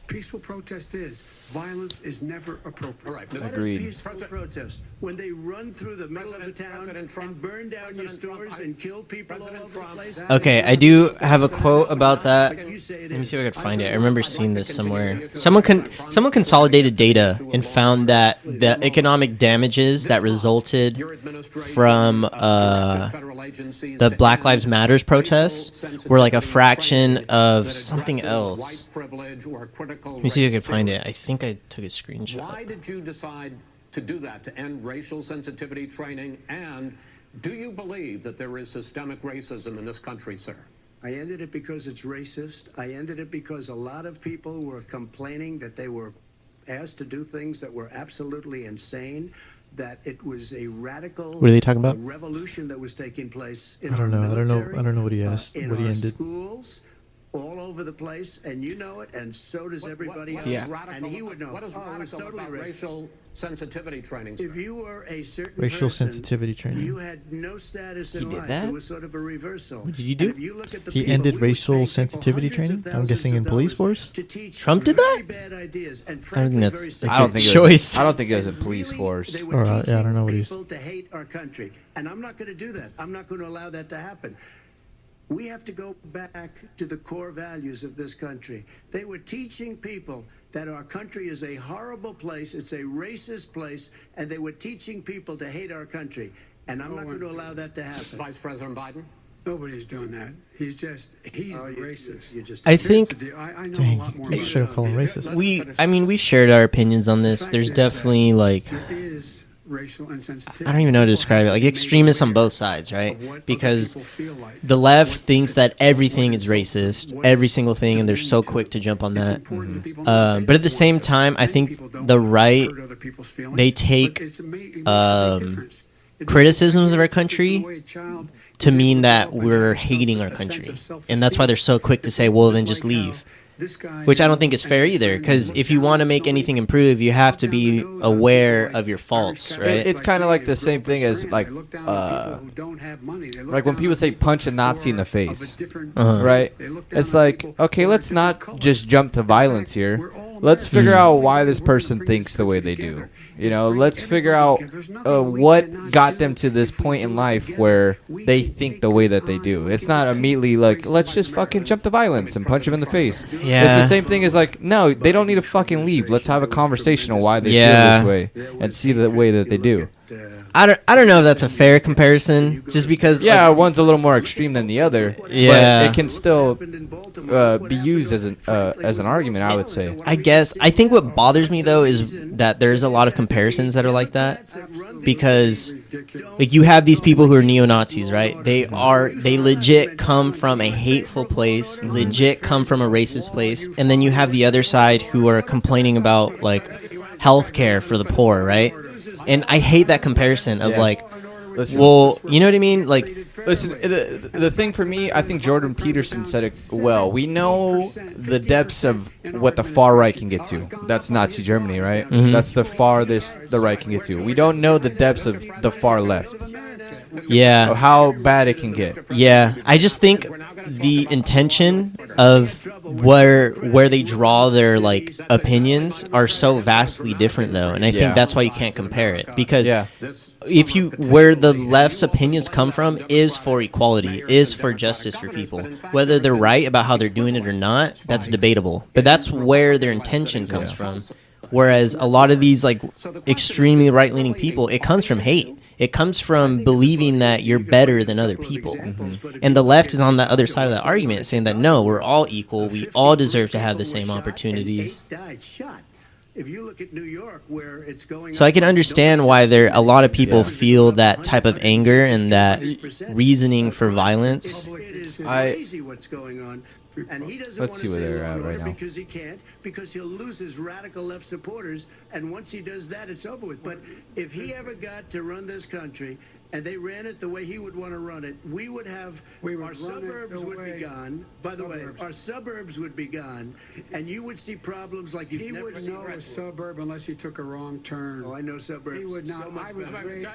Peaceful protest is. Violence is never appropriate. All right, What is Agreed. peaceful protest? When they run through the middle of the town President Trump- and burn down your President Trump, stores and kill people all President over the Trump- place? Okay, I do have a quote about that. But you say it Let me is. see if I could find it. I remember seeing this somewhere. Someone consolidated data and found that the economic damages that resulted from the Black Lives Matters protests were like a fraction of something else. Let me see if I can find it. I think I took a screenshot. Why did you decide to do that, to end racial sensitivity training? And do you believe that there is systemic racism in this country, sir? I ended it because it's racist. I ended it because a lot of people were complaining that they were asked to do things that were absolutely insane, that it was a radical What are they talking about? revolution that was taking place in I don't our know. military, I don't know what he asked. in What he our ended. schools, all over the place, and you know it, and so does everybody else. What is Yeah. radical, And he would know. What is Oh, it was radical totally about racist. racial sensitivity training, sir? If you were a certain Racial person, sensitivity training. you had no status in He did life. that? It was sort of a reversal. What did he do? And if you look at the He people, ended we would racial pay people sensitivity hundreds of training? I'm thousands guessing of in police dollars force? to teach Trump did that? very bad ideas, and I don't think frankly, that's very a simple I don't good think it was. choice. I don't think it was in and police really, force. They were All right, yeah, I don't know what teaching he's- people to hate our country, and I'm not going to do that. I'm not going to allow that to happen. We have to go back to the core values of this country. They were teaching people that our country is a horrible place, it's a racist place, and they were teaching people to hate our country. And I'm not going to allow that to happen. Vice President Biden? Nobody's doing that. He's Oh, the racist. You just I Here's the think deal. I know Dang, a lot more he about should have this. called him racist. we shared our opinions on this. There's definitely like There is racial insensitivity. I don't even know how to describe it. Like extremists on both sides, right? Because the left thinks that everything is racist, every single thing, and they're so quick to jump on that. But at the same time, I think the right, they take criticisms of our country to mean that we're hating our country, and that's why they're so quick to say, "Well, then just leave." Which I don't think is fair either, because if you want to make anything improve, you have to be aware of your faults, right? It's kind of like the same thing as like when people say punch a Nazi in the face, right? It's like, okay, let's not just jump to violence here. Let's figure out why this person thinks the way they do. You know, let's figure out what got them to this point in life where they think the way that they do. It's not immediately like, let's just fucking jump to violence and punch them in the face. Yeah. It's the same thing as like, no, they don't need to fucking leave. Let's have a conversation on why they Yeah. feel this way and see the way that they do. I don't know if that's a fair comparison, just because Yeah, like, one's a little more extreme than the other. Yeah. But it can still be used as an argument, I would say. I guess I think what bothers me though is that there's a lot of comparisons that are like that, because like you have these people who are neo-Nazis, right? They legit come from a hateful place, legit come from a racist place, and then you have the other side who are complaining about like healthcare for the poor, right? And I hate that comparison of Yeah. like, Listen, well, you know what I mean? Like, listen. The thing for me, I think Jordan Peterson said it well. We know the depths of what the far right can get to. That's Nazi Germany, right? Mhm. That's the farthest the right can get to. We don't know the depths of the far left, of yeah, how bad it can get. yeah. I just think the intention of where they draw their like opinions are so vastly different though, and I Yeah. think that's why you can't compare it, because Yeah. if you where the left's opinions come from is for equality, is for justice for people, whether they're right about how they're doing it or not, that's debatable, but that's where their intention comes from. Whereas a lot of these like extremely right-leaning people, it comes from hate. It comes from believing that you're better than other people. And the left is on the other side of that argument, saying that no, we're all equal. We all deserve to have the same opportunities. If you look at New York, where it's going, So I can understand why a lot of people feel that type of anger and that reasoning for violence. It is crazy what's going on. And he doesn't Let's want see to where say they're law at and right order now. because he can't, because he'll lose his radical left supporters. And once he does that, it's over with. But if he ever got to run this country and they ran it the way he would want to run it, we would our suburbs would be gone. By the way, our suburbs would be gone, and you would see problems like you've never seen. He wouldn't know a suburb unless he took a wrong turn. Oh, I know suburbs. He would not. So much I was better.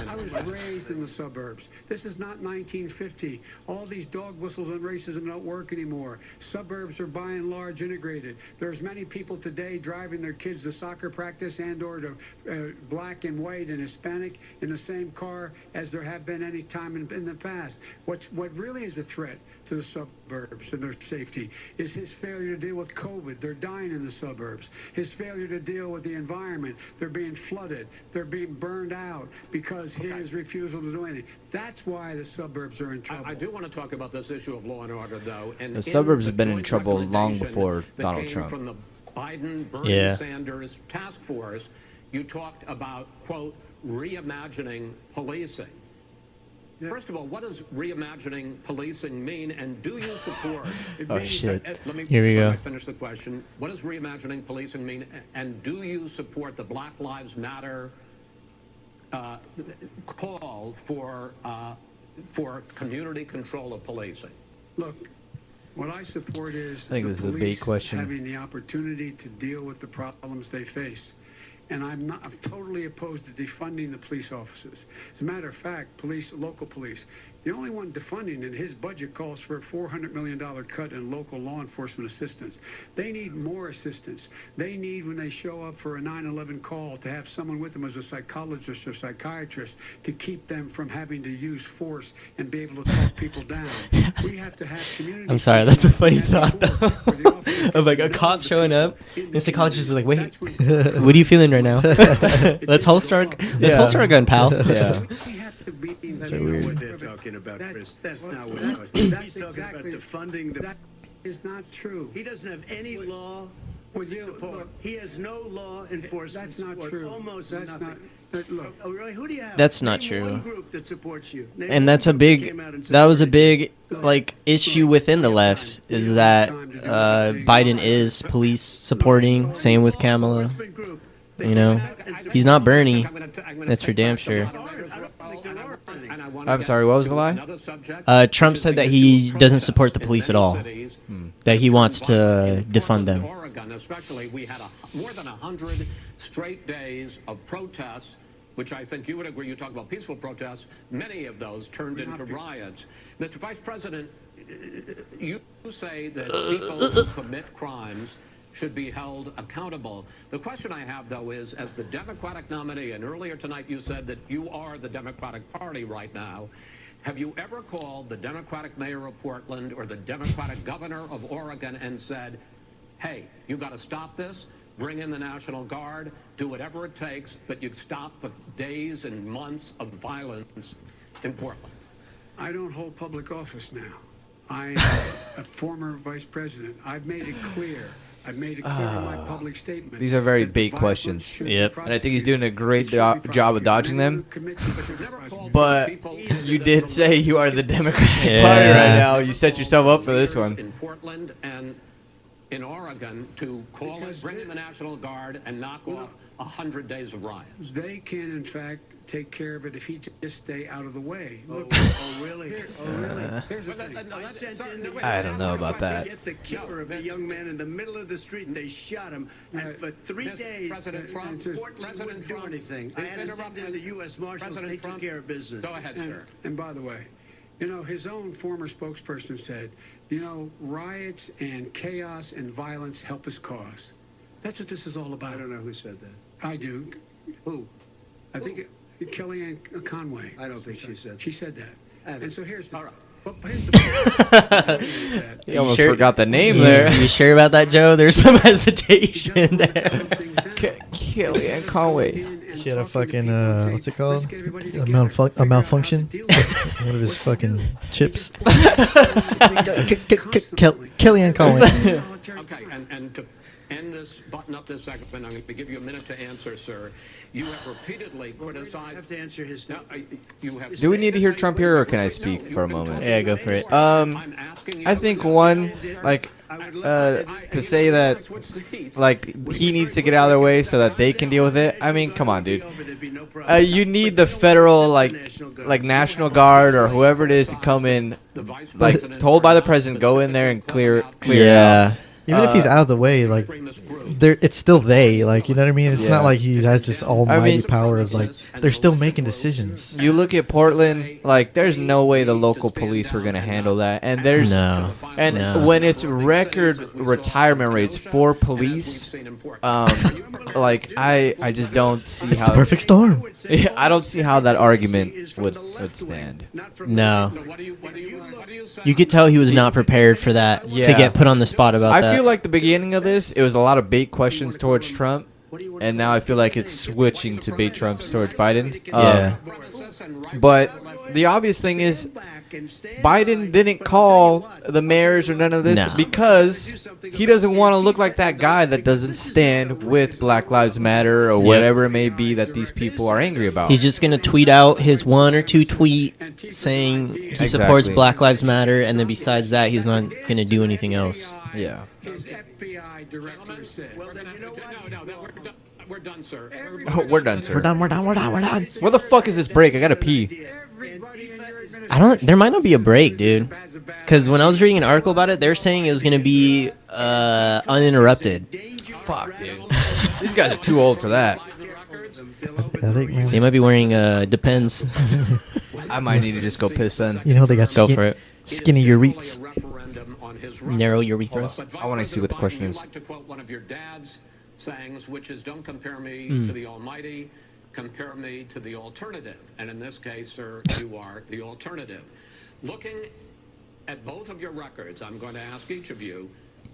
I was raised in the suburbs. This is not 1950. All these dog whistles and racism don't work anymore. Suburbs are by and large integrated. There's many people today driving their kids to soccer practice and or to black and white and Hispanic in the same car as there have been any time in the past. What really is a threat to the suburbs and their safety is his failure to deal with COVID. They're dying in the suburbs. His failure to deal with the environment. They're being flooded. They're being burned out because his refusal to do anything. That's why the suburbs are in trouble. I do want to talk about this issue of law and order, though. And The suburbs have been in joint trouble long recommendation before that Donald came Trump. From the Biden-Bernie Sanders task force, you talked about, quote, reimagining policing. First of all, what does reimagining policing mean, and do you support? Oh shit! Let me Here we go. finish the question. What does reimagining policing mean, and do you support the Black Lives Matter call for community control of policing? Look, what I support is I think the this is a big police question. having the opportunity to deal with the problems they face. And I'm totally opposed to defunding the police officers. As a matter of fact, local police, the only one defunding in his budget calls for a $400 million cut in local law enforcement assistance. They need more assistance. They need, when they show up for a 9/11 call, to have someone with them as a psychologist or psychiatrist to keep them from having to use force and be able to talk people down. We have to have community. I'm sorry, that's a funny thought though. Of like a cop showing up, and the psychologist is like, "Wait, what are you feeling right now? Let's holster our gun, pal." Yeah. That's not what they're talking about, Chris. That's not what they're talking about. He's talking about defunding the... That is not true. He doesn't have any law support. He has no law enforcement. That's not support. true. Almost That's nothing. Look, Oh, really? Who do you have? That's not Name true. one group that supports you. Name And one that's a group big. came out and That was a supported big like issue within the left is that Biden is police supporting. Same with Kamala. You know, he's not Bernie. That's for damn sure. I'm sorry, what was the lie? Trump said that he doesn't support the police at all. That he wants to defund them. Oregon, especially, we had more than 100 straight days of protests, which I think you would agree. You talk about peaceful protests. Many of those turned into riots. Mr. Vice President, you say that people who commit crimes should be held accountable. The question I have, though, is as the Democratic nominee, and earlier tonight you said that you are the Democratic Party right now, have you ever called the Democratic mayor of Portland or the Democratic governor of Oregon and said, hey, you got to stop this, bring in the National Guard, do whatever it takes, but you stop the days and months of violence in Portland? I don't hold public office now. I am a former vice president. I've made it clear in my public statements. These are very big questions. Yep. And I think he's doing a great job of dodging them. But you did say you are the Democratic Party right now. You set yourself up for this one. In Portland and in Oregon to call it, bring in the National Guard and knock off 100 days of riots. They can, in fact, take care of it if he just stay out of the way. Look, really? Here's the thing. I don't know about that. Get the killer of a young man in the middle of the street, and they shot him. And for 3 days, President Trump, Portland wouldn't do anything. I had to send in the U.S. Marshals. They took care of business. Go ahead, sir. And by the way, his own former spokesperson said, riots and chaos and violence help his cause. That's what this is all about. I don't know who said that. I do. Who? I think Kellyanne Conway. I don't think she said that. She said that. And so here's the... All right. You almost forgot the name there. You sure about that, Joe? There's some hesitation there. Kellyanne Conway. He had a fucking what's it called? A malfunction. One of his fucking chips. Kellyanne Conway. Okay, and to end this, button up this segment, I'm going to give you a minute to answer, sir. You have repeatedly criticized. I have to answer his. No, you have. Do we need to hear Trump here, or can I speak for a moment? Yeah, go for it. I think one, like, to say that, like, he needs to get out of their way so that they can deal with it. I mean, come on, dude. You need the federal, like National Guard or whoever it is to come in, like, told by the president, go in there and clear it out. Even if he's out of the way, like, it's still they. Like, you know what I mean? It's not like he has this almighty power of, like, they're still making decisions. You look at Portland, like, there's no way the local police were going to handle that. And there's when it's record retirement rates for police, like, I just don't see it's how the perfect storm. I don't see how that argument would stand. No. You could tell he was not prepared for that to get put on the spot about that. I feel like the beginning of this, it was a lot of bait questions towards Trump, and now I feel like it's switching to bait Trump towards Biden. But the obvious thing is, Biden didn't call the mayors or none of this because he doesn't want to look like that guy that doesn't stand with Black Lives Matter or whatever it may be that these people are angry about. He's just going to tweet out his 1 or 2 tweet saying he supports Black Lives Matter, and then besides that, he's not going to do anything else. Yeah. His FBI director said. Well, then, you know what? We're done, sir. We're done, sir. We're done. Where the fuck is this break? I gotta pee. There might not be a break, dude. Because when I was reading an article about it, they were saying it was going to be uninterrupted. Fuck, dude. These guys are too old for that. They might be wearing Depends. I might need to just go piss then. You know they got Go for it. Skinny urethras. Narrow urethras. I want to see what the question is. I'd like to quote one of your dad's sayings, which is, don't compare me to the almighty, compare me to the alternative. And in this case, sir, you are the alternative. Looking at both of your records, I'm going to ask each of you,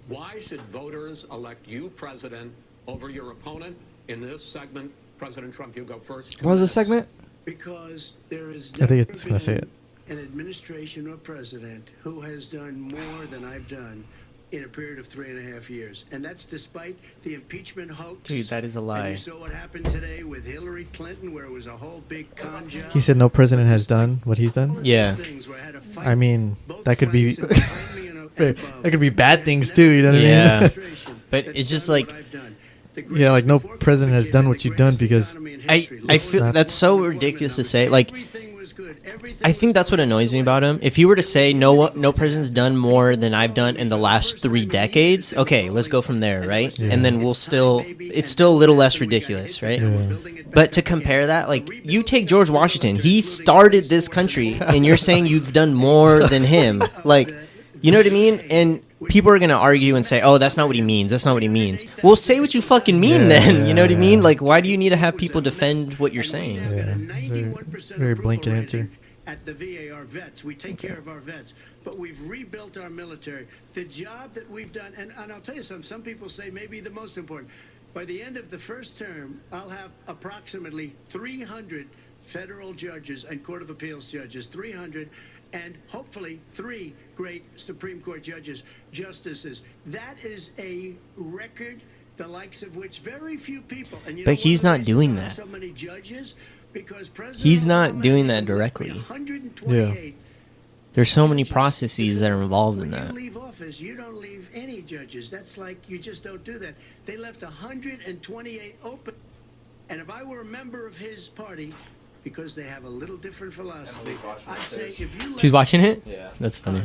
why should voters elect you president over your opponent? In this segment, President Trump, you go first. What was the segment? Because there is I think it's gonna say it. an administration or president who has done more than I've done in a period of 3.5 years. And that's despite the impeachment hoax. Dude, that is a lie. And you saw what happened today with Hillary Clinton, where it was a whole big con job. He said no president has done what he's done. Yeah. I mean, that could be that could be bad things too. You know what I mean? Yeah. But it's just like, yeah, like no president has done what you've done because I feel that's so ridiculous to say. Like, I think that's what annoys me about him. If he were to say no president's done more than I've done in the last 3 decades, okay, let's go from there, right? Yeah. And then it's still a little less ridiculous, right? Yeah. But to compare that, like, you take George Washington, he started this country, and you're saying you've done more than him, like, you know what I mean? And people are gonna argue and say, "Oh, that's not what he means. That's not what he means." Well, say what you fucking mean then. You know what I mean? Like, why do you need to have people defend what you're saying? Yeah, very blanket answer. At the VA, our vets, we take care of our vets, but we've rebuilt our military. The job that we've done, and I'll tell you something, some people say maybe the most important. By the end of the first term, I'll have approximately 300 federal judges and Court of Appeals judges, 300, and hopefully 3 great Supreme Court justices. That is a record, the likes of which very few people. And but he's not doing that. So many judges. He's not doing that directly. Yeah. There's so many processes that are involved in that. When you leave office, you don't leave any judges. That's like, you just don't do that. They left 128 open. And if I were a member of his party, because they have a little different philosophy, I'd say if you She's watching it? Yeah. That's funny.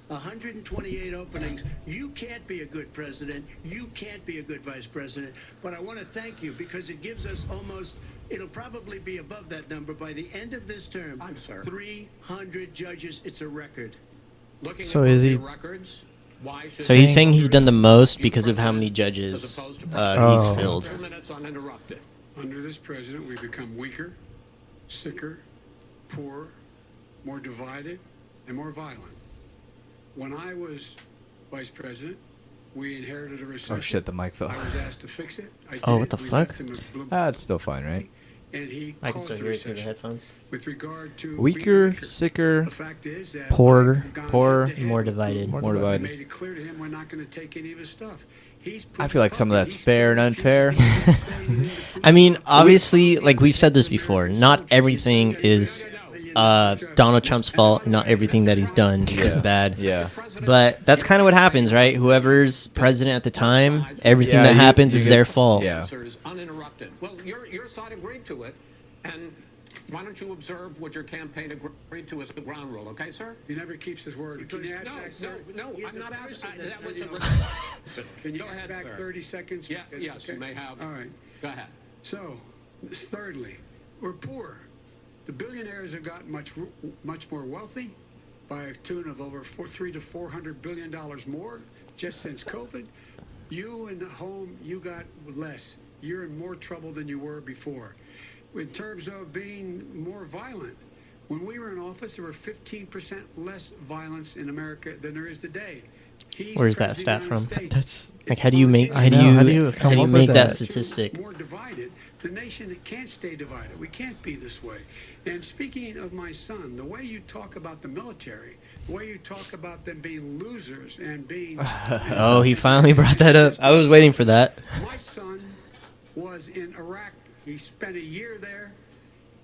128 openings. You can't be a good president. You can't be a good vice president. But I want to thank you because it gives us almost, it'll probably be above that number by the end of this term. 300 judges. It's a record. So is he? So he's saying he's done the most because of how many judges he's filled. Under this president, we've become weaker, sicker, poorer, more divided, and more violent. When I was vice president, we inherited a recession. Oh shit, the mic fell. I was asked to fix it. I Oh, did. what the We fuck? left him a blue- That's still fine, right? And he I can caused still a hear it through the recession. headphones. With regard to Weaker, sicker, the fact is that Poorer. I've gone Poorer, head-to-head more with divided. Putin. More divided. We made it clear to him we're not going to take any of his stuff. He's I feel like some of that's He's fair and still unfair. refusing to say anything to Putin. I mean, obviously, like we've said this before, not everything is Donald Trump's fault, and not everything that he's done is bad. Yeah. But that's kind of what happens, right? Whoever's president at the time, everything Yeah, that you- happens you is get- their fault. Yeah. Answers uninterrupted. Well, your side agreed to it, and why don't you observe what your campaign agreed to as the ground rule, okay, sir? He never keeps his word. Can you add No, back, no, sir? no, He's I'm a not person asking. that's That was a been- Can you Go add ahead, back sir. 30 seconds? Yeah, yes, Okay. you may have. All right. Go ahead. So, thirdly, we're poor. The billionaires have gotten much more wealthy by a tune of over $300 to $400 billion more just since COVID. You in the home, you got less. You're in more trouble than you were before. In terms of being more violent, when we were in office, there were 15% less violence in America than there is today. He's Where's that president stat of the from? United States. Like, It's how do you make? far- How do know, you? how do you come up with make that that? statistic? More divided. The nation can't stay divided. We can't be this way. And speaking of my son, the way you talk about the military, the way you talk about them being losers and being... Oh, he finally brought that up. I was waiting for that. My son was in Iraq. He spent a year there.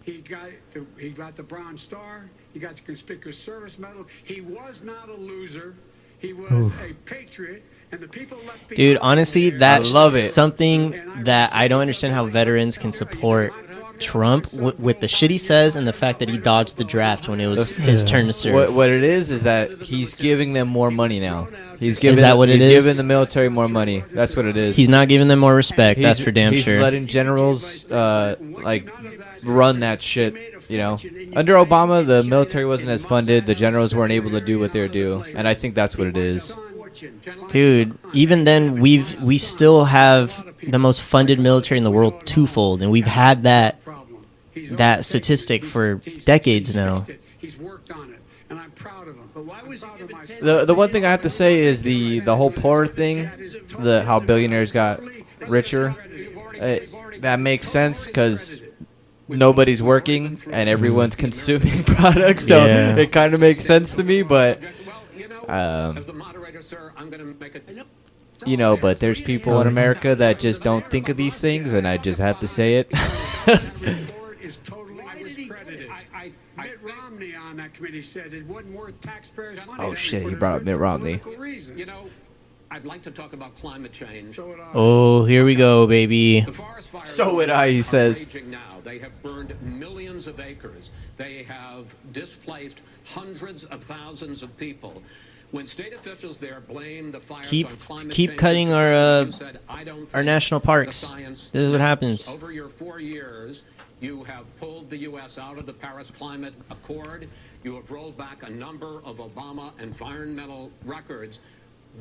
He got the Bronze Star. He got the Conspicuous Service Medal. He was not a loser. He was a patriot. And the people left behind Dude, honestly, there- that's love it. something that I don't understand how veterans can support Trump with the shit he says and the fact that he dodged the draft when it was his turn to serve. What it is that he's giving them more money now. He's giving that what it he's is? giving the military more money. That's what it is. He's not giving them more respect. That's He's- for damn he's sure. letting generals like run that shit. You know, under Obama, the military wasn't as funded. The generals weren't able to do what they were due, and I think that's what it is. Dude, even then we still have the most funded military in the world twofold, and we've had that statistic for decades now. He's worked on it, and I'm proud of him. But why was he given 10 The one thing I have to say is the whole poor thing, how billionaires got richer. That makes sense because nobody's working and everyone's consuming products, so Yeah. it kind of makes sense to me. But As the moderator, sir, I'm going to make it. you know, but there's people in America that just don't think of these things, and I just have to say it. report is totally discredited. Mitt Romney on that committee said it wasn't worth taxpayers' money. Oh, That shit, he report brought was up Mitt for Romney. political reasons. You know, I'd like to talk about climate change. So would I. Oh, here we go, baby. The forest fires So would I, he are says. raging now. They have burned millions of acres. They have displaced hundreds of thousands of people. When state officials there blame the fires Keep- on climate keep change, cutting Mr. our, Trump, you said, "I don't our think national the parks. science This is what matters." happens. Over your 4 years, you have pulled the U.S. out of the Paris Climate Accord. You have rolled back a number of Obama environmental records.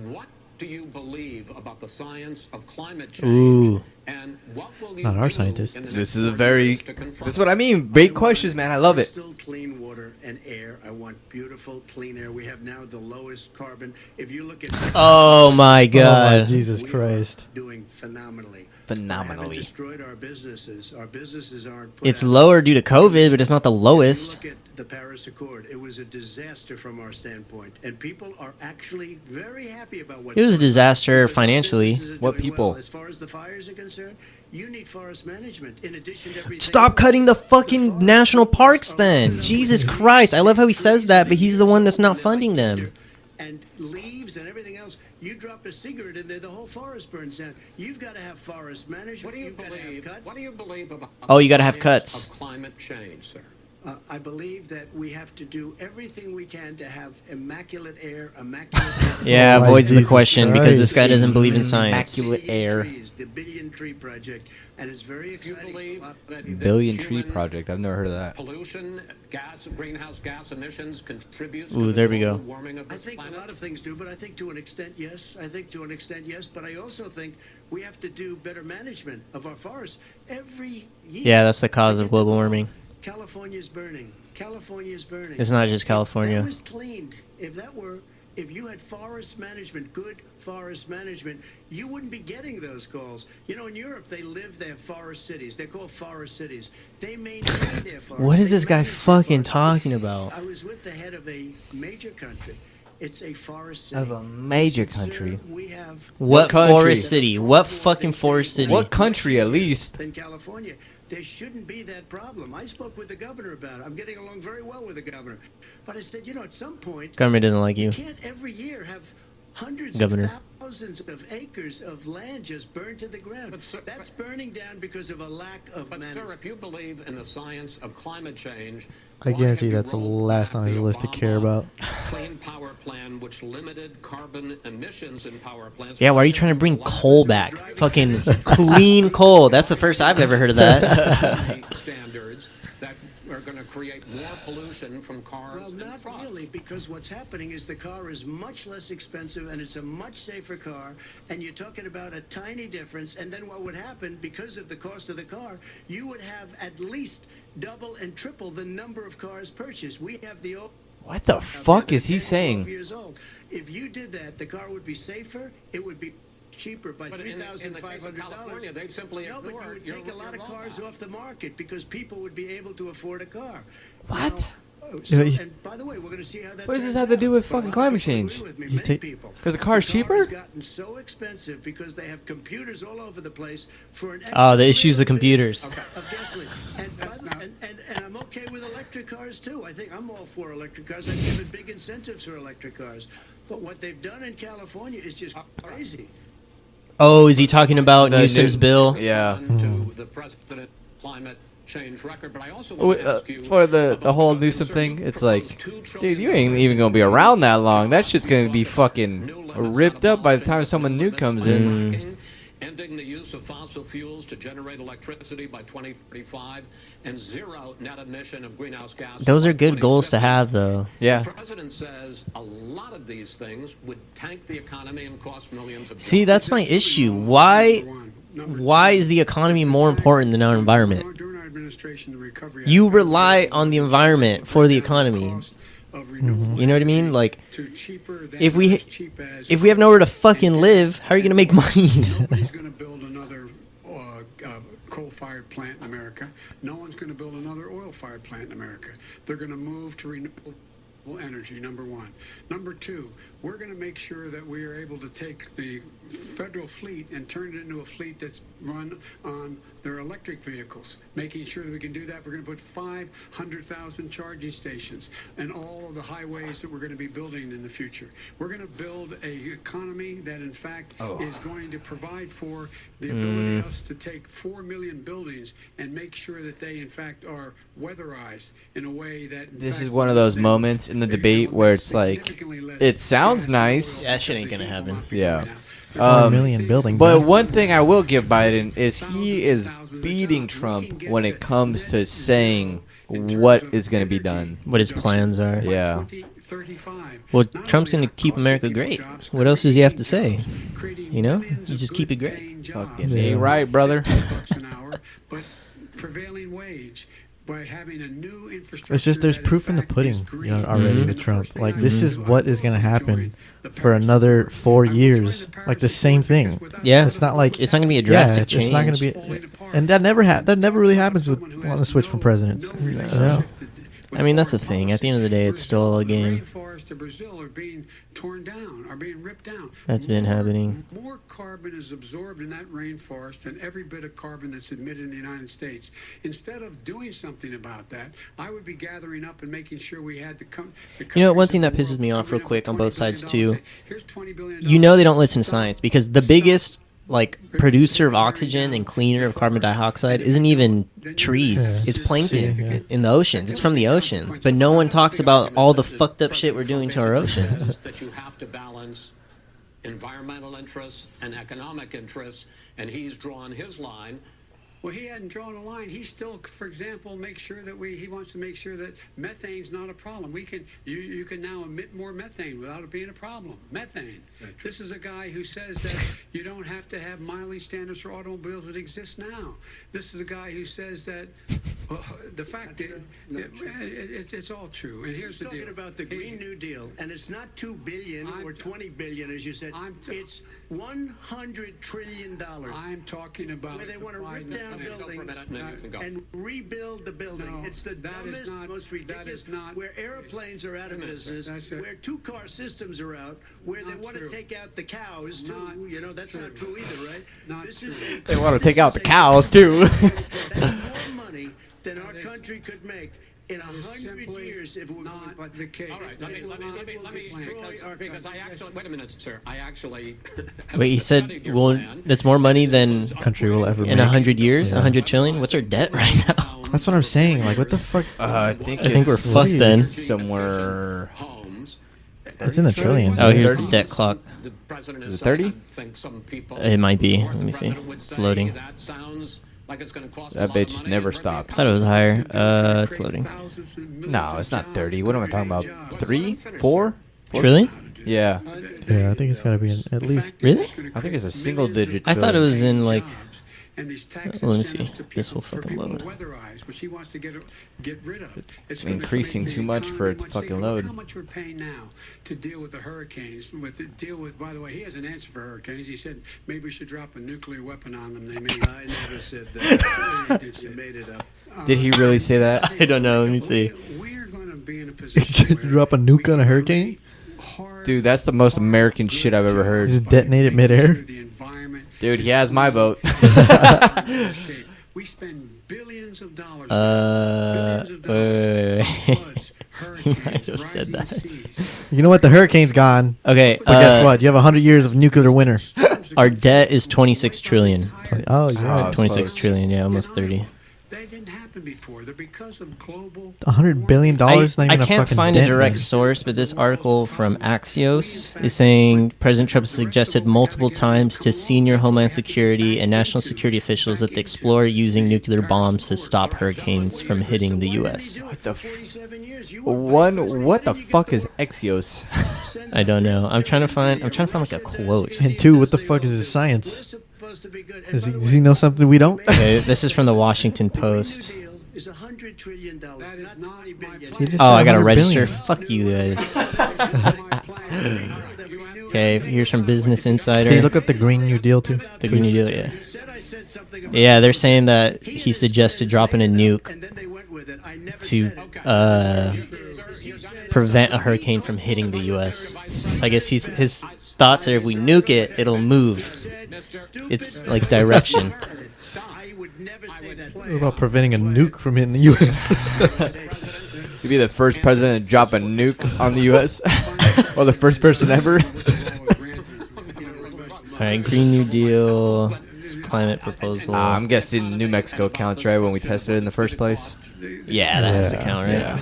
What do you believe about the science of climate change? Ooh. And what will you Not our do scientists. in the This next is a 4 very. years to confront This is what I mean. Great questions, man. I love it. Still clean water and air. I want beautiful, clean air. We have now the lowest carbon. If you look at Oh my Oh my god. Jesus we are Christ. doing phenomenally. Phenomenally. We haven't destroyed our businesses. Our businesses aren't. Put It's out. lower due to COVID, but it's not the lowest. If you look at the Paris Accord, it was a disaster from our standpoint, and people are actually very happy about what. It was a disaster financially. What people? As far as the fires are concerned, you need forest management in addition to everything. Stop else. cutting the The fucking forest national parks are then. phenomenal. Jesus Christ. I love how he says that, but he's the one that's not funding them. And leaves and everything else. You drop a cigarette in there, the whole forest burns down. You've got to have forest management. What do you You've got to have believe? cuts. What do you believe about? Oh, you gotta have the cuts. science of climate change, sir. I believe that we have to do everything we can to have immaculate air, immaculate. Yeah, Oh my avoids the Jesus question because this Christ. guy doesn't believe in science. Immaculate air. Trees, the Billion Tree Project, and it's very Do you exciting. believe that Billion that Tree human Project. I've never heard of that. pollution, greenhouse gas emissions contributes Ooh, to the there we global go. warming of I this think planet? a lot of things do, but I think to an extent, yes. I think to an extent, yes. But I also think we have to do better management of our forests every year. Yeah, that's the cause of global warming. California's burning. California's burning. It's not just If California. that was cleaned, if you had forest management, good forest management, you wouldn't be getting those calls. You know, in Europe, they have forest cities. They're called forest cities. They maintain their forests. What is They this guy manage their fucking forests. talking about? I was with the head of a major country. It's a forest city. Of a major He said, country. "Sir, we have What country? forest city? What fucking forest city? What country, at least? in California. There shouldn't be that problem. I spoke with the governor about it. I'm getting along very well with the governor. But I said, at some point, Government doesn't like you you. can't every year have hundreds Governor. of thousands of acres of land just burned to the ground. But, sir, That's burning down because of a lack of But, sir, management. if you believe in the science of climate change, I why guarantee have you that's the rolled last back on his the list to care Obama about. Clean Power Plan, which limited carbon emissions in power plants. Yeah, why are you trying to bring coal back? Fucking clean coal. That's the first I've ever heard of that. Standards that are going to create more pollution from cars Well, and not trucks. really, because what's happening is the car is much less expensive and it's a much safer car, and you're talking about a tiny difference. And then what would happen, because of the cost of the car, you would have at least double and triple the number of cars purchased. We have the old. What the fuck is he 10, 12 saying? Years old. If you did that, the car would be safer. It would be cheaper by But in the case of $3,500. California, they've simply No, but you ignored would your- take a lot of your cars rollback. off the market because people would be able to afford a car. What? And by the way, we're going to see how that. What does this turns have to do out. with But fucking a lot climate of people change? agree with me, He's many ta- people. 'Cause the car's cheaper? has gotten so expensive because they have computers all over the place for an. Oh, the extra issue's the little bit computers. of gasoline. And, and I'm okay with electric cars too. I think I'm all for electric cars. I've given big incentives for electric cars. But what they've done in California is just crazy. Oh, is he talking about The Newsom's new- bill? Yeah. To the president climate change record, but I also want to ask you For the about whole the Newsom concerns thing, it's proposed like, $2 trillion dude, you ain't even gonna be around that long. That shit's gonna be fucking new limits ripped on up by the time abolishing someone new limits comes on in. fracking, ending the use of fossil fuels to generate electricity by 2035, and zero net emission of greenhouse gases. Those by are good goals to 2050. have, though. Yeah. The president says a lot of these things would tank the economy and cost millions of See, jobs. that's my issue. Why is the economy more important than our environment? During our administration, the recovery You Act rely on the environment for the economy. cost of renewable You know what I mean? energy Like, to cheaper than if or we as cheap as if we have nowhere to fucking live, how are you gonna make money? Nobody's going to build another coal-fired plant in America. No one's going to build another oil-fired plant in America. They're going to move to renewable energy, number one. Number two, we're going to make sure that we are able to take the federal fleet and turn it into a fleet that's run on their electric vehicles. Making sure that we can do that, we're going to put 500,000 charging stations in all of the highways that we're going to be building in the future. We're going to build a economy that, in fact, is going to provide for the ability us to take 4 million buildings and make sure that they, in fact, are weatherized in a way that. in This fact, is one of those they- moments in the they debate will where make it's like, significantly less it sounds gas and nice. oil That shit ain't because gonna the heat will happen. not be Yeah. going out. 4 million buildings. But huh? one thing I will give Biden is he is beating Trump when it comes to saying what is going to be done. What his plans are. Yeah. Well, Trump's gonna keep America great. What else does he have to say? You know? You just keep it great. Fucking ain't right, brother. $50 an hour, but prevailing wage. By having a new infrastructure It's just there's that, in proof in the fact, pudding, is you green. know, already And with the Trump. first thing Like I this do is what is going to join happen the for Paris another Accord. 4 I will join years. the Like the Paris same Accord thing. because without Yeah. that, It's not like It's not gonna be a drastic it's not going to change. be, and that never really happens with wanting to switch from presidents. Yeah. I mean, that's the thing. At the end of the day, it's still a game. Rainforests of Brazil are being torn down, are being ripped down. That's been happening. More carbon is absorbed in that rainforest than every bit of carbon that's emitted in the United States. Instead of doing something about that, I would be gathering up and making sure we had the You know, one countries thing of that the pisses world me off coming real up quick with on both $20 sides billion, too. say, "Here's $20 billion." You know they don't listen to Stop. science because the Stop. biggest like producer of oxygen and cleaner of carbon dioxide isn't even trees. Yeah. It's plankton Yeah. in the oceans. It's from the oceans. But no one talks about all the fucked up shit we're doing to our oceans. That you have to balance environmental interests and economic interests, and he's drawn his line. Well, he hadn't drawn a line. He still, for example, make sure that he wants to make sure that methane's not a problem. You can now emit more methane without it being a problem. Methane. This is a guy who says that you don't have to have mileage standards for automobiles that exist now. This is a guy who says that Well, the fact that it's all true. And here's He's the talking deal. about the Green New Deal, and it's not $2 billion or $20 billion, as you said. It's $100 trillion. I'm talking about where they want to rip down buildings Go. and rebuild the building. No, it's the that is dumbest, not- most that ridiculous. is not- Where airplanes are out of business, That's it. where two-car systems are out, where they Not want to true. take out the cows too. Not You know, that's not true. true either, right? Not This true. is a, They want to this take out is the a- cows too. That's more money than our country could make in 100 simply years if we're not going the case. All right, let me destroy our because I actually wait a minute, sir. I actually Wait, he said, studied your well, plan. that's more money than Country will ever in make. 100 years, Yeah. 100 trillion. What's our debt right now? That's what I'm saying. Like, what the fuck? I think we're it's fucked then. somewhere. Homes. It's in the trillions. Oh, here's the 30? debt clock. The president Is has it 30? said, I think some people It might be. support Let the me see. president would It's say loading. That sounds like it's going to cost That a lot of bitch money never and hurt the stops. I thought it was higher. It's loading. No, it's not 30. What am I talking about? 3? 4? Trillion? Yeah. Yeah, I think it's got to be at least. Really? I think it's a single digit. I thought it was trillion. in like. And these tax Let me see. incentives to This will for fucking people load. to weatherize, which he wants to get rid of. It's gonna increasing make the too much for economy it to much fucking safer. load. Look how much we're paying now to deal with the hurricanes. By the way, he has an answer for hurricanes. He said maybe we should drop a nuclear weapon on them. They may. I never said that. You made it up. Did he really say that? I don't know. Let me see. We're going to be in a position where Drop a nuke on a hurricane? Dude, that's the most American shit I've ever heard. Just detonate it midair? Dude, he has my vote. We spend billions of dollars. Wait. on floods, You hurricanes, might have said rising that. seas. You know what? The hurricane's gone. Okay. But guess what? You have 100 years of nuclear winter. Our debt is 26 trillion. Oh, you're right. 26 trillion. Yeah, almost 30. That didn't happen before. They're because of global. $100 billion. I, Not even I a can't fucking find a dent, direct man. source, but this article from Axios is saying President Trump suggested multiple times to senior Homeland Security and national security officials that they explore using nuclear bombs to stop hurricanes from hitting the U.S. What the what the fuck is Axios? I don't know. I'm trying to find like a quote. And two, what the fuck is his science? Does he know something we don't? Okay, this is from the Washington Post. Is $100 trillion, That is not $20 billion. He just Oh, said I gotta 100 register. billion. Fuck you guys. Okay, here's from Business Insider. Can you look up the Green New Deal too? The Green New Deal, yeah. Yeah, they're saying that he suggested dropping a nuke to prevent a hurricane from hitting the U.S. So I guess his thoughts are if we nuke it, it'll move. It's like direction. What about preventing a nuke from hitting the U.S.? You'd be the first president to drop a nuke on the U.S. or the first person ever. All right, Green New Deal, climate proposal. I'm guessing New Mexico counts, right, when we tested it in the first place? Yeah, that has to count, right? Yeah.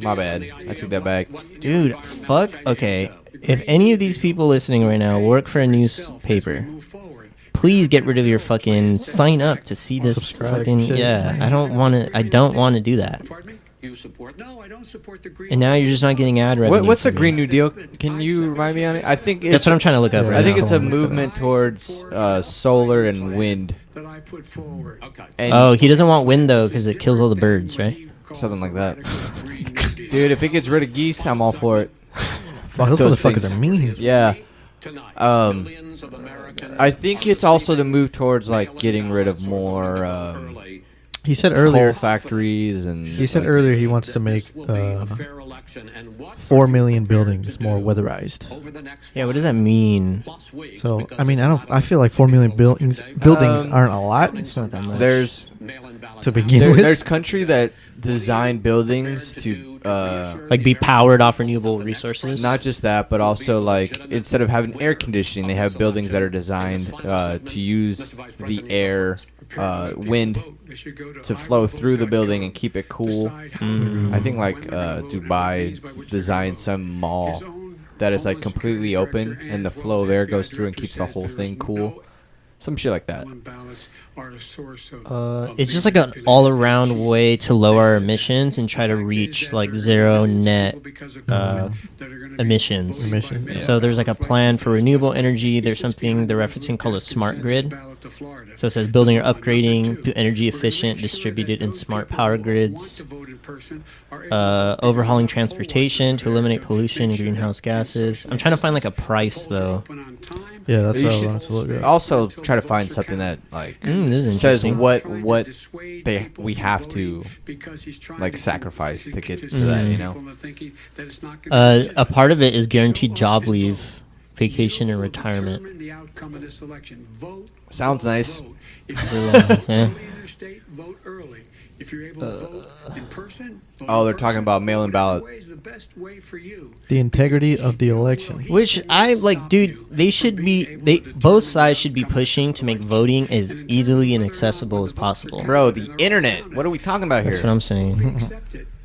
My bad. I took that back. Dude, fuck. Okay, if any of these people listening right now work for a newspaper, please get rid of your fucking sign up to see this Subscribe fucking shit. yeah. I don't want to do that. Pardon me? You support? No, I don't support the Green. And now you're just not getting ad revenue. What's the from Green me. New Deal? Can you remind me on it? I think it's, That's what I'm trying to look up right I think now. it's a movement towards solar and wind. That I put forward. Okay. And Oh, he doesn't want wind though because it kills all the birds, right? Something like that. Dude, if it gets rid of geese, I'm all for it. Fuck Those those motherfuckers things. are mean. Yeah. Tonight, Um, millions of Americans I think it's also to move towards like getting rid of more early. He said coal earlier. factories and. He said like- earlier he wants to make 4 million buildings more weatherized. Yeah, what does that mean? So I mean, I feel like 4 million buildings aren't a lot It's not that much. There's to begin with. there's country that design buildings to like be powered off renewable resources. not just that, but also like instead of having air conditioning, they have buildings that are designed to use the air, wind to flow through the building and keep it cool. I think like Dubai designed some mall that is like completely open and the flow of air goes through and keeps the whole thing cool. Some shit like that. It's just like an all-around way to lower our emissions and try to reach like zero net emissions. Emission, yeah. So there's like a plan for renewable energy. There's something they're referencing called a smart grid. up to Florida. So it says building or upgrading to energy efficient, distributed, and smart power grids. Overhauling transportation to eliminate pollution and greenhouse gases. I'm trying to find like a price though. Yeah, that's You what I should wanted to look at. also try to find something that like This is says interesting. what we have to like sacrifice to get to that, you know. A part of it is guaranteed job leave, vacation, and retirement. Sounds nice. Yeah. Vote early. If you're able to vote in person, Oh, they're talking about mail-in ballot. The integrity of the election. Which I like, dude. Both sides should be pushing to make voting as easily and accessible as possible. Bro, the internet. What are we talking about here? That's what I'm saying.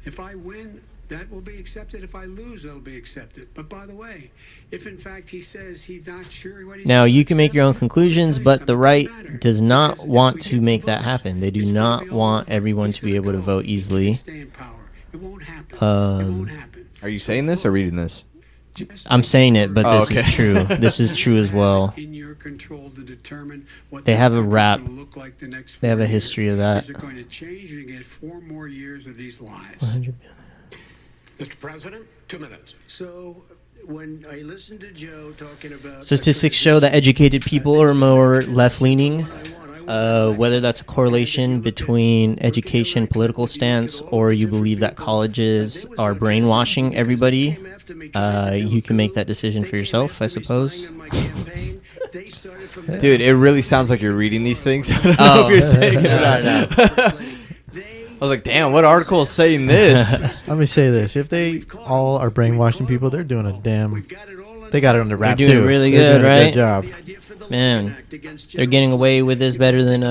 If I win, that will be accepted. If I lose, that'll be accepted. But by the way, if in fact he says he's not sure what he's Now you can make your own conclusions, but the right does not want to make that happen. They do not want everyone to be able to vote easily. Are you saying this or reading this? I'm saying it, but this okay. is true. This is true as well. They have a rap. They have a history of that. Is it going to change? You get 4 more years of these lies. 100. Mr. President, 2 minutes. So when I listened to Joe talking about Statistics show that educated people are more left-leaning. Whether that's a correlation between education and political stance, or you believe that colleges are brainwashing everybody, you can make that decision for yourself, I suppose. Dude, it really sounds like you're reading these things. I don't know if you're saying it or not. I was like, damn, what article is saying this? Let me say this: if they all are brainwashing people, they're doing a damn. They got it under wrap They're doing too. really They're good, doing a right? job. Man, they're getting away with this better than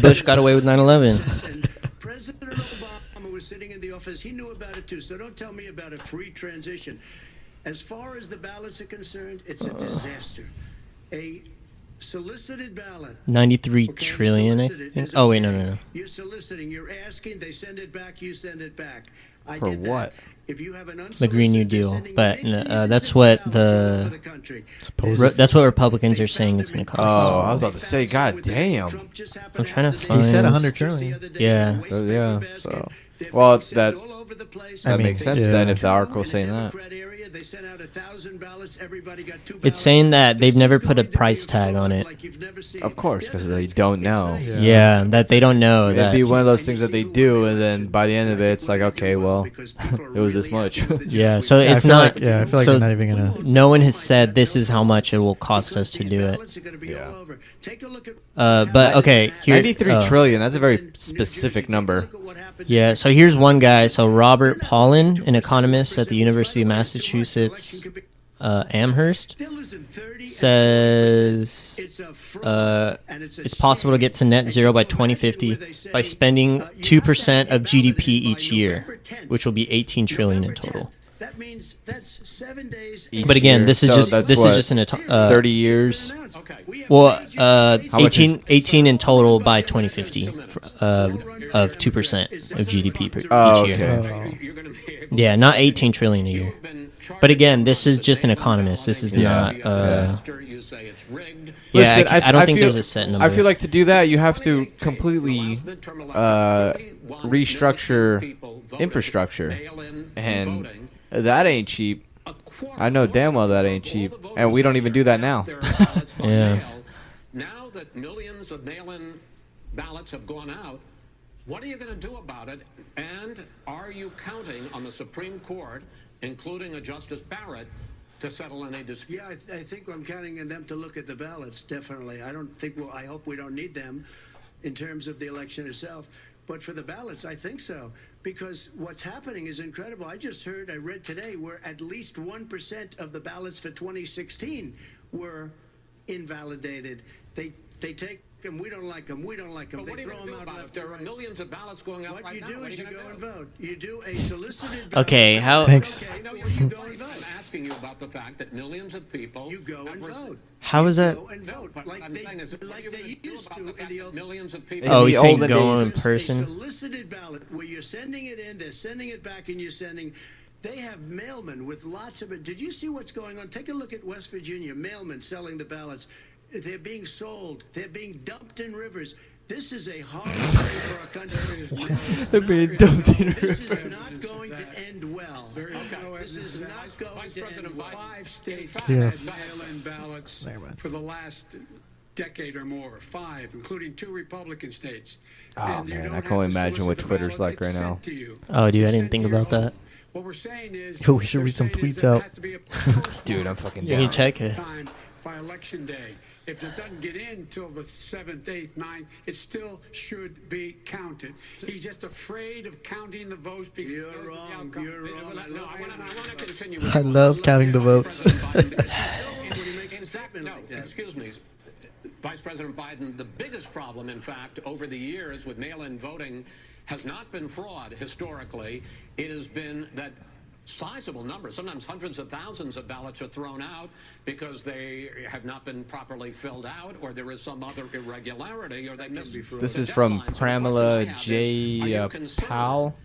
Bush got away with 9/11. President Obama was sitting in the office. He knew about it too. So don't tell me about a free transition. As far as the ballots are concerned, it's a disaster. A solicited ballot. 93 trillion, I think. Oh wait, no. You're soliciting. You're asking. They send it back. You send it back. I For did that. what? If you have an The Green New Deal, but that's what that's what Republicans are saying it's going to cost. Oh, I was about to say, god damn. I'm trying to find. He said 100 trillion. Yeah. Yeah. So, well, that makes sense yeah. then if the article's saying that. It's saying that they've never put a price tag on it. Of course, because they don't know. Yeah, that they don't know. It'd That be one of those things that they do, and then by the end of it, it's like, okay, well, it was this much. yeah, so Yeah, it's I feel not. Like, yeah, I feel like so they're not even gonna. no one has said this is how much it will cost us to do it. Yeah. But okay, here. 93 trillion, that's a very specific number. Yeah, so here's one guy. So Robert Pollin, an economist at the University of Massachusetts, Amherst, says it's possible to get to net zero by 2050 by spending 2% of GDP each year, which will be 18 trillion in total. That means that's 7 days. But again, this is So just that's this what, is just an 30 years. well, much 18 in total by 2050 of 2% of GDP per Oh, each year. okay. Yeah, not 18 trillion a year. But again, this is just an economist. This is not. Listen, I don't think feel, there's a set number. I feel like to do that, you have to completely restructure infrastructure, and that ain't cheap. I know damn well that ain't cheap, and we don't even do that now. Yeah. Now that millions of mail-in ballots have gone out, what are you going to do about it? And are you counting on the Supreme Court, including a Justice Barrett, to settle any dispute? Yeah, I think I'm counting on them to look at the ballots, definitely. I don't think I hope we don't need them in terms of the election itself. But for the ballots, I think so. Because what's happening is incredible. I read today, where at least 1% of the ballots for 2016 were invalidated. They take them, we don't like them, They throw them out left. There are millions of ballots going out What right you now. do What are is you you gonna go and do? vote. You do a solicited ballot. Okay, how? Thanks. Okay, no, you go and vote. I'm asking you about the fact that millions of people. You go and vote. How is that? Go and vote But like I'm they, saying is, what are like you they gonna do used about to the in fact the that old. millions of people? Oh, the he's saying olden go days. in person. A solicited ballot where you're sending it in, they're sending it back, and you're sending. They have mailmen with lots of it. Did you see what's going on? Take a look at West Virginia. Mailmen selling the ballots. They're being sold. They're being dumped in rivers. This is a horrible day for our country. They're being dumped in This rivers. is not going to end well. This is not going to end well. 5 states Yeah. had mail-in ballots for the last decade or more. 5, including 2 Republican states. Oh, And you man, don't I have can only to imagine what solicit a Twitter's ballot, like right it's now. sent to you. Oh, dude, I It's didn't sent think to your about that. home. What we're saying is, Yo, we should they're read some saying is tweets that it out. has to be a personal Dude, I'm fucking Yeah, down. you check it. time by election day. If it doesn't get in till the 7th, 8th, 9th, it still should be counted. He's just afraid of counting the votes because he knows You're the wrong. outcome. You're wrong. No, I want to continue. I love counting the votes. In fact, no, excuse me. Vice President Biden, the biggest problem, in fact, over the years with mail-in voting has not been fraud historically. It has been that sizable numbers, sometimes hundreds of thousands of ballots are thrown out because they have not been properly filled out, or there is some other irregularity, or they missed. This is from Pramila J. Powell.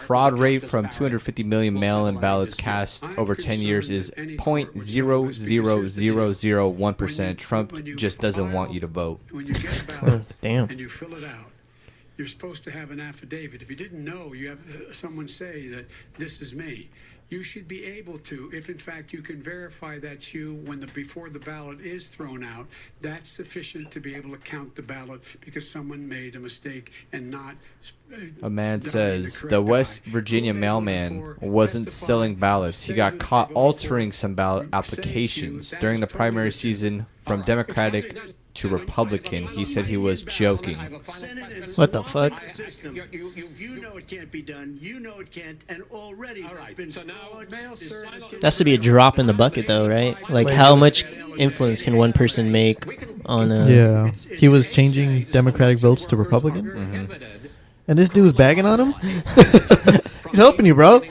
Fraud rate from 250 million mail-in ballots cast over 10 years is 0.00001%. Trump just doesn't want you to vote. When you get a ballot Damn. and you fill it out, you're supposed to have an affidavit. If you didn't know, you have someone say that this is me. You should be able to, if in fact you can verify that's you when before the ballot is thrown out, that's sufficient to be able to count the ballot because someone made a mistake and not. A man dialing says correct the West guy. Virginia Who they voted mailman for wasn't testified, selling ballots. He said got who caught they voted altering for, some ballot said it's you. applications That during is the totally primary different. season from Democratic to Republican. He said he was joking. What the fuck? You know it can't be done. You know it can't. And already there's been So now, fraud. That's to be a drop in the bucket, though, right? Like, how much influence can one person make on a... Yeah. He was changing Democratic votes to Republican. And this dude was bagging on him? He's helping you, bro.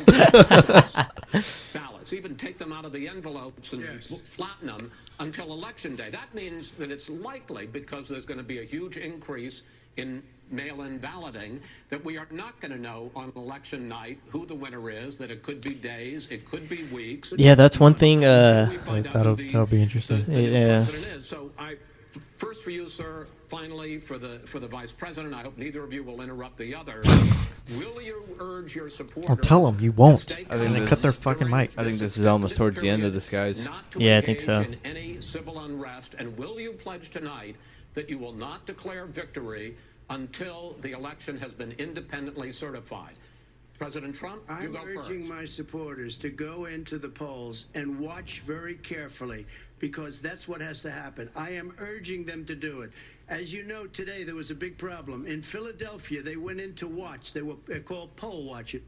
ballots, even take them out of the envelopes and flatten them until election day. That means that it's likely, because there's going to be a huge increase in mail-in balloting, that we are not going to know on election night who the winner is, that it could be days, it could be weeks. Yeah, that's one thing. That'll be interesting. Yeah. So first for you, sir. Finally, for the vice president, I hope neither of you will interrupt the other. Will you urge your supporters? I'll tell them you won't. I think And they this- cut their fucking mic. I think this is almost towards the end of this, guys. Not to Yeah, I think so. engage in any civil unrest, and will you pledge tonight that you will not declare victory until the election has been independently certified? President Trump, you I'm go first. urging my supporters to go into the polls and watch very carefully, because that's what has to happen. I am urging them to do it. As you know, today there was a big problem. In Philadelphia, they went in to watch. They're called poll watchers.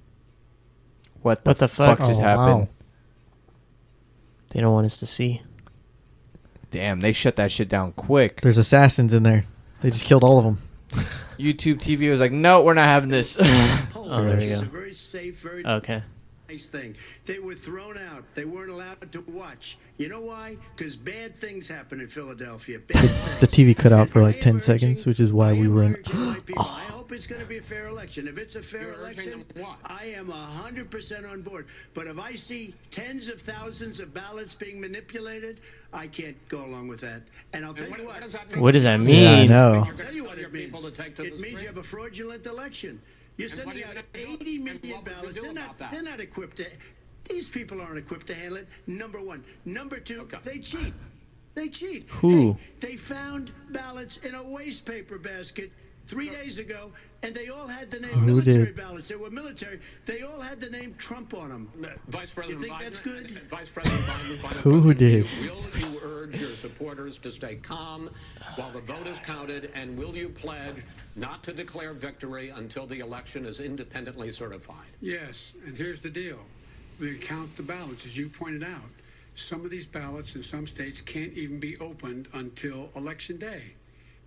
What What the fuck? just Oh, happened? wow. They don't want us to see. Damn, they shut that shit down quick. There's assassins in there. They just killed all of them. YouTube TV was like, no, we're not having this. Poll Oh, there you watchers, go. a very safe, very Okay. nice thing. They were thrown out. They weren't allowed to watch. You know why? Because bad things happen in Philadelphia. Bad things. The TV cut out for like I am 10 seconds, which is why I we am were in. urging my people. I hope it's going to be a fair election. If it's a fair You're urging election, them what? I am 100% on board. But if I see tens of thousands of ballots being manipulated, I can't go along with that. And I'll tell you what. What does that Yeah, I mean? know. I'll tell you what it means. People to take to the It means you have a fraudulent election. You're what sending are you out gonna do? 80 And million what would you ballots. do about that? They're not equipped to. These people aren't equipped to handle it. Number one. Number two, Okay. they cheat. They cheat. Who? Hey, they found ballots in a waste paper basket 3 days ago, and they all had the name Who military did? ballots. They were military. They all had the name Trump on them. Vice President You think Biden, that's good? Vice President Biden, final Who question to did? you. Will you urge your supporters to stay calm while the vote is counted, and will you pledge not to declare victory until the election is independently certified? Yes, and here's the deal. We count the ballots, as you pointed out. Some of these ballots in some states can't even be opened until Election Day.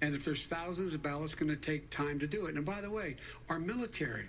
And if there's thousands of ballots, it's going to take time to do it. And by the way, our military,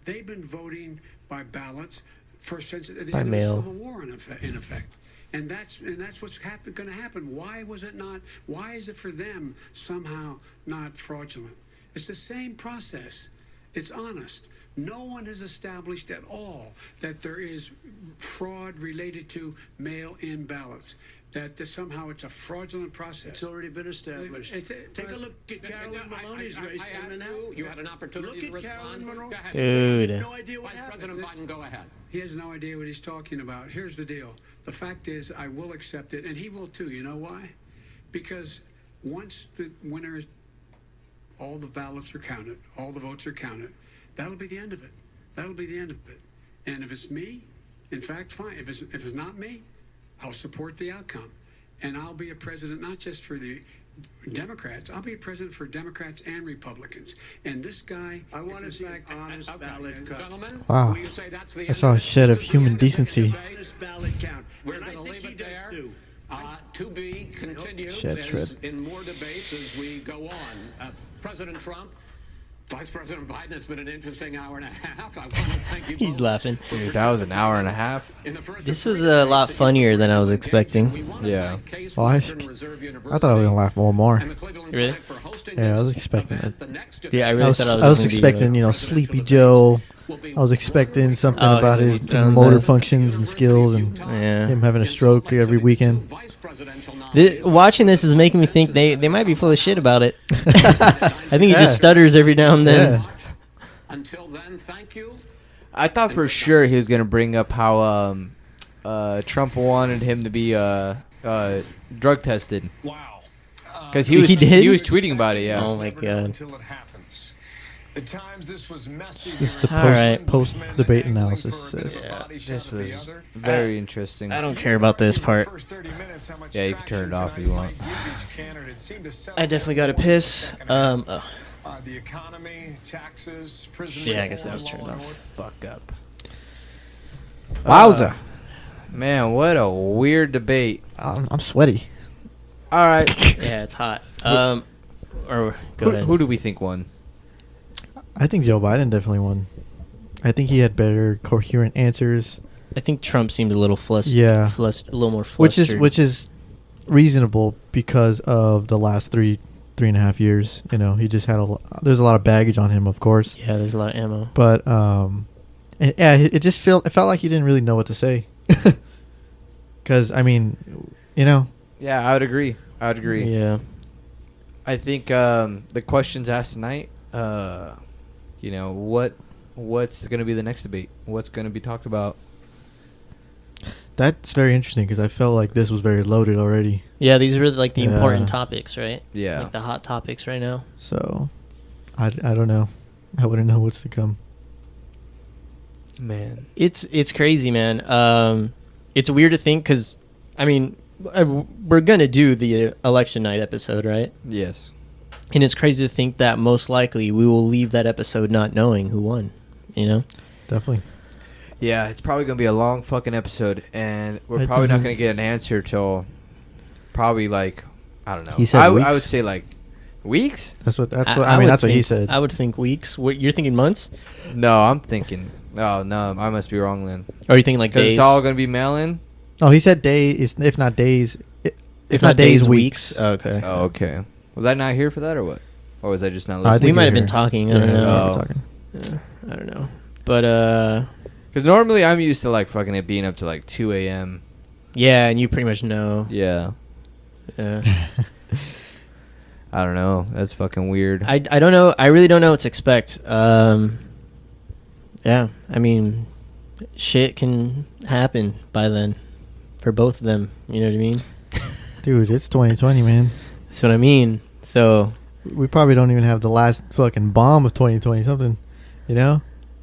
they've been voting by ballots since the By end mail. of the Civil War, in effect. And that's what's going to happen. Why was it not? Why is it for them somehow not fraudulent? It's the same process. It's honest. No one has established at all that there is fraud related to mail-in ballots. that somehow it's a fraudulent process. It's already been established. Take a look at Carolyn Maloney's race in and out. You had an opportunity to Look at Carolyn respond. Maloney. Go ahead. Dude. No idea what Vice happened. President Biden, go ahead. He has no idea what he's talking about. Here's the deal. The fact is, I will accept it, and he will too. You know why? Because once the winner is, all the ballots are counted, all the votes are counted, that'll be the end of it. That'll be the end of it. And if it's me, in fact, fine. If it's not me, I'll support the outcome. And I'll be a president not just for the Democrats. I'll be a president for Democrats and Republicans. And this guy, I want to in see an fact, honest ballot count. Gentlemen, Wow. will you say that's the I end saw of a it? shed of This is the human end of this decency. debate. Honest ballot count. We're And I going to think leave he it does there. too. To be continued Shred. in more debates as we go on. President Trump, Vice President Biden, it's been an interesting hour and a half. I want to thank you He's both laughing. for Dude, that was an hour and a half. in the first This of was three a debates lot that you funny than I was engaged expecting. in. We want to Yeah. thank Case Well, I Western Reserve thought I was University gonna laugh a little more. and the Cleveland Really? Clinic for hosting Yeah, I was this expecting event. it. The next Yeah, I debate really I was, thought I was gonna be, expecting, like, Sleepy Joe. I was expecting something Oh, about he his drowned motor that. functions and skills and Yeah. him having a stroke every weekend. Watching this is making me think they might be full of shit about it. I think he Yeah. just stutters every now and then. Yeah. Until then, thank you. I thought for sure he was gonna bring up how Trump wanted him to be drug tested Wow. because He did? he was tweeting about it. Yeah. Oh my god. Until it happens. At times this was messy. This is the All right. post debate analysis. Says. Yeah, this was very interesting. I don't care about this part. Yeah, you can turn it off if you want. I definitely got to piss. The economy, taxes, prison Yeah, I guess reform, I was turned law and off. order. Fuck up. Wowza! Man, what a weird debate. I'm sweaty. All right. Yeah, it's hot. Or go ahead. Who do we think won? I think Joe Biden definitely won. I think he had better coherent answers, I think Trump seemed a little flustered. Yeah. A little more flustered. which is reasonable because of the last three and a half years. He just had there's a lot of baggage on him, of course. Yeah, there's a lot of ammo. But and, yeah, it felt like he didn't really know what to say. Because Yeah, I would agree. Yeah. I think the questions asked tonight, what's going to be the next debate? What's going to be talked about? that's very interesting because I felt like this was very loaded already. Yeah, these are like the Yeah. important topics, right? Yeah. Like the hot topics right now. So I don't know. I wouldn't know what's to come. Man. It's crazy, man. It's weird to think because, we're going to do the election night episode, right? Yes. And it's crazy to think that most likely we will leave that episode not knowing who won, Definitely. Yeah, it's probably going to be a long fucking episode, and we're probably not going to get an answer till probably I don't know. He said I would weeks? say weeks? That's what would that's what he think- said. I would think weeks. What, you're thinking months? No, I'm thinking. Oh, no, I must be wrong then. Or are you thinking like Because days? it's all going to be mail-in? No, he said days, if not days, if not days, weeks. Okay. Oh, okay. Was I not here for that or what? Or was I just not I listening? think We might you're have been here. talking. I Yeah, don't we know. were talking. I don't know. But Because normally I'm used to fucking it being up to 2 a.m. yeah, and you pretty much know. Yeah. Yeah. I don't know. That's fucking weird. I don't know. I really don't know what to expect. Yeah, shit can happen by then for both of them. You know what I mean? Dude, it's 2020, man. That's what I mean. So We probably don't even have the last fucking bomb of 2020. Something,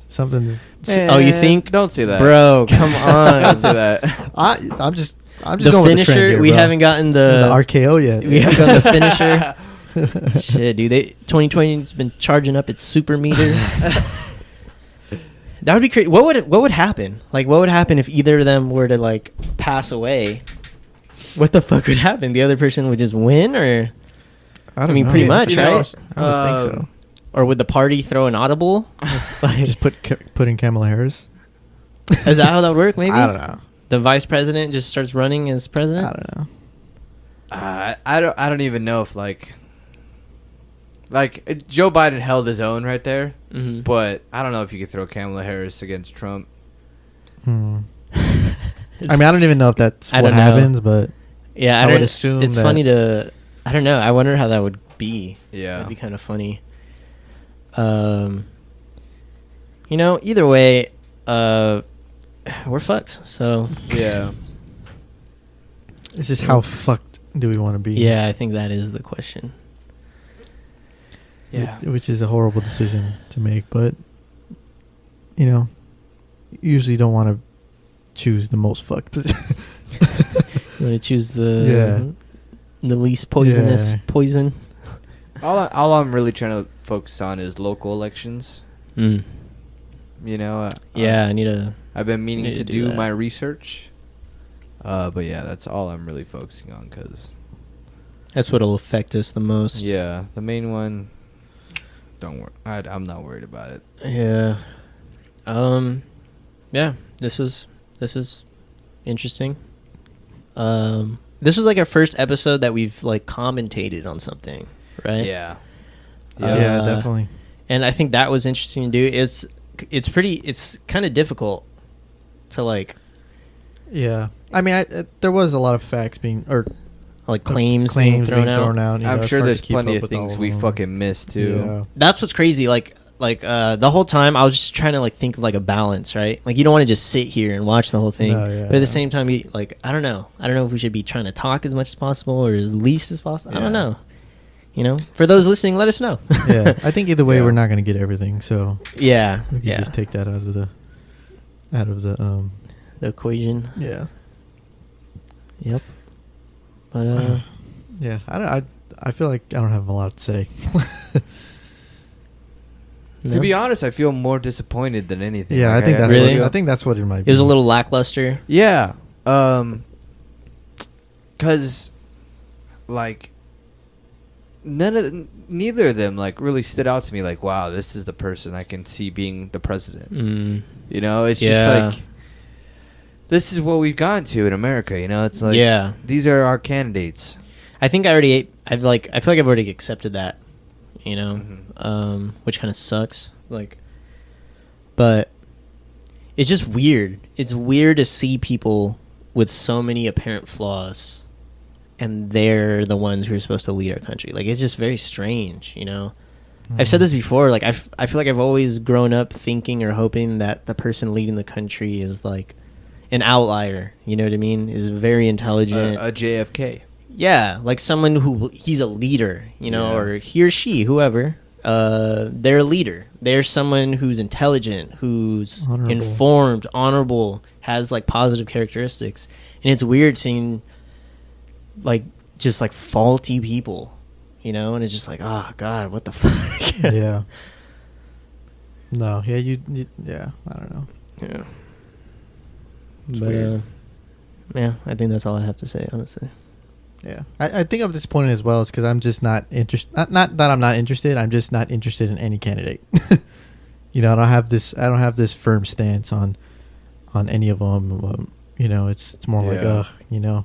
something's. oh, you think? Don't say that. Bro, come on. Don't say that. I'm just The going with the finisher. trend here, We bro. haven't gotten the RKO yet. We haven't gotten the finisher. Shit, dude. 2020's been charging up its super meter. That would be crazy. What would happen? What would happen if either of them were to pass away? What the fuck would happen? The other person would just win, or I don't know. pretty much, right? I would think so. Or would the party throw an audible? Just put in Kamala Harris. Is that how that would work? Maybe I don't know. the vice president just starts running as president. I don't know. I don't even know if Joe Biden held his own right there, Mhm. but I don't know if you could throw Kamala Harris against Trump. I don't even know if that's I what don't know. happens, but Yeah, I would assume it's that- funny to. I don't know. I wonder how that would be. Yeah. That'd be kind of funny. Either way, we're fucked. So Yeah. It's just how fucked do we want to be? yeah, I think that is the question. Which is a horrible decision to make, but you usually don't want to choose the most fucked position. You want to choose the least poisonous Yeah. poison? All I'm really trying to focus on is local elections. Mm. Yeah, I need a. I've been meaning need to to do do that. my research. But yeah, that's all I'm really focusing on because That's what'll affect us the most. yeah, the main one. Don't worry, I'm not worried about it. Yeah. Yeah. This was interesting. This was like our first episode that we've like commentated on something, right? Yeah. Yeah, definitely. And I think that was interesting to do. It's kind of difficult to like Yeah, I mean, there was a lot of facts being claims being thrown out. I'm it's sure hard there's to keep plenty up of with all things we them. fucking missed too. Yeah. That's what's crazy. Like the whole time I was just trying to like think of like a balance, right? Like you don't want to just sit here and watch the whole thing, No, yeah, but at the yeah. same time, I don't know if we should be trying to talk as much as possible or as least as possible. I don't know. For those listening, let us know. Yeah, I think either way Yeah. we're not going to get everything, so Yeah, we can yeah. just take that out of the The equation. yeah. Yep. But Yeah, I feel like I don't have a lot to say. no? To be honest, I feel more disappointed than anything. Yeah, Like, I think that's Really? what, I think that's what it might It be. was a little lackluster. Yeah. Cause like neither of them like really stood out to me like, wow, this is the person I can see being the president. Mm. It's Yeah. just like this is what we've gotten to in America, it's like Yeah. these are our candidates. I think I feel like I've already accepted that, Mhm. which kind of sucks. But it's just weird. It's weird to see people with so many apparent flaws, and they're the ones who are supposed to lead our country. Like it's just very strange, I've said this before. Like I feel like I've always grown up thinking or hoping that the person leading the country is like an outlier. You know what I mean? Is very intelligent. A JFK. Yeah, like someone he's a leader, Yeah. or he or she, whoever. They're a leader. They're someone who's intelligent, who's Honorable. informed, honorable, has like positive characteristics. And it's weird seeing like just like faulty people, and it's just like, oh God, what the fuck? Yeah. No, yeah, yeah, I don't know. Yeah. It's But weird. yeah, I think that's all I have to say, honestly. Yeah, I think I'm disappointed as well. It's because I'm just not interested. Not that I'm not interested. I'm just not interested in any candidate. I don't have this firm stance on any of them. It's more like, Yeah.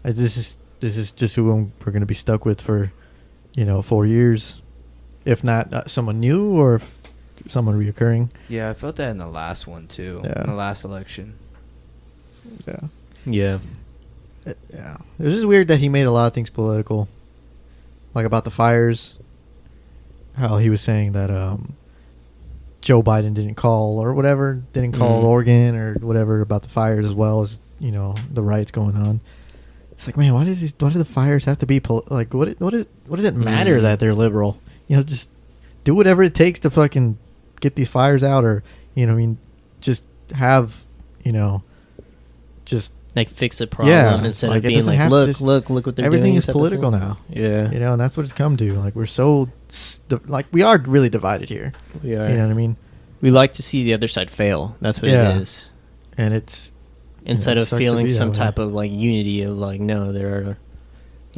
this is just who we're going to be stuck with for, 4 years, if not someone new or someone reoccurring. Yeah, I felt that in the last one too. Yeah. In the last election. Yeah. Yeah. Yeah, it was just weird that he made a lot of things political, like about the fires. How he was saying that Joe Biden didn't call Oregon or whatever about the fires, as well as the riots going on. It's like, man, why do the fires have to be like? What does it matter that they're liberal? Just do whatever it takes to fucking get these fires out, or just have just. Like fix a problem instead like, of it being doesn't like, have look this- what they're doing. Everything is type of political thing. now. Yeah. And that's what it's come to. Like, we're so like, we are really divided here. We are. You know what I mean? We like to see the other side fail. That's what Yeah. it is. And it's Instead it of sucks to feeling be that some way. type of like unity of like, no, there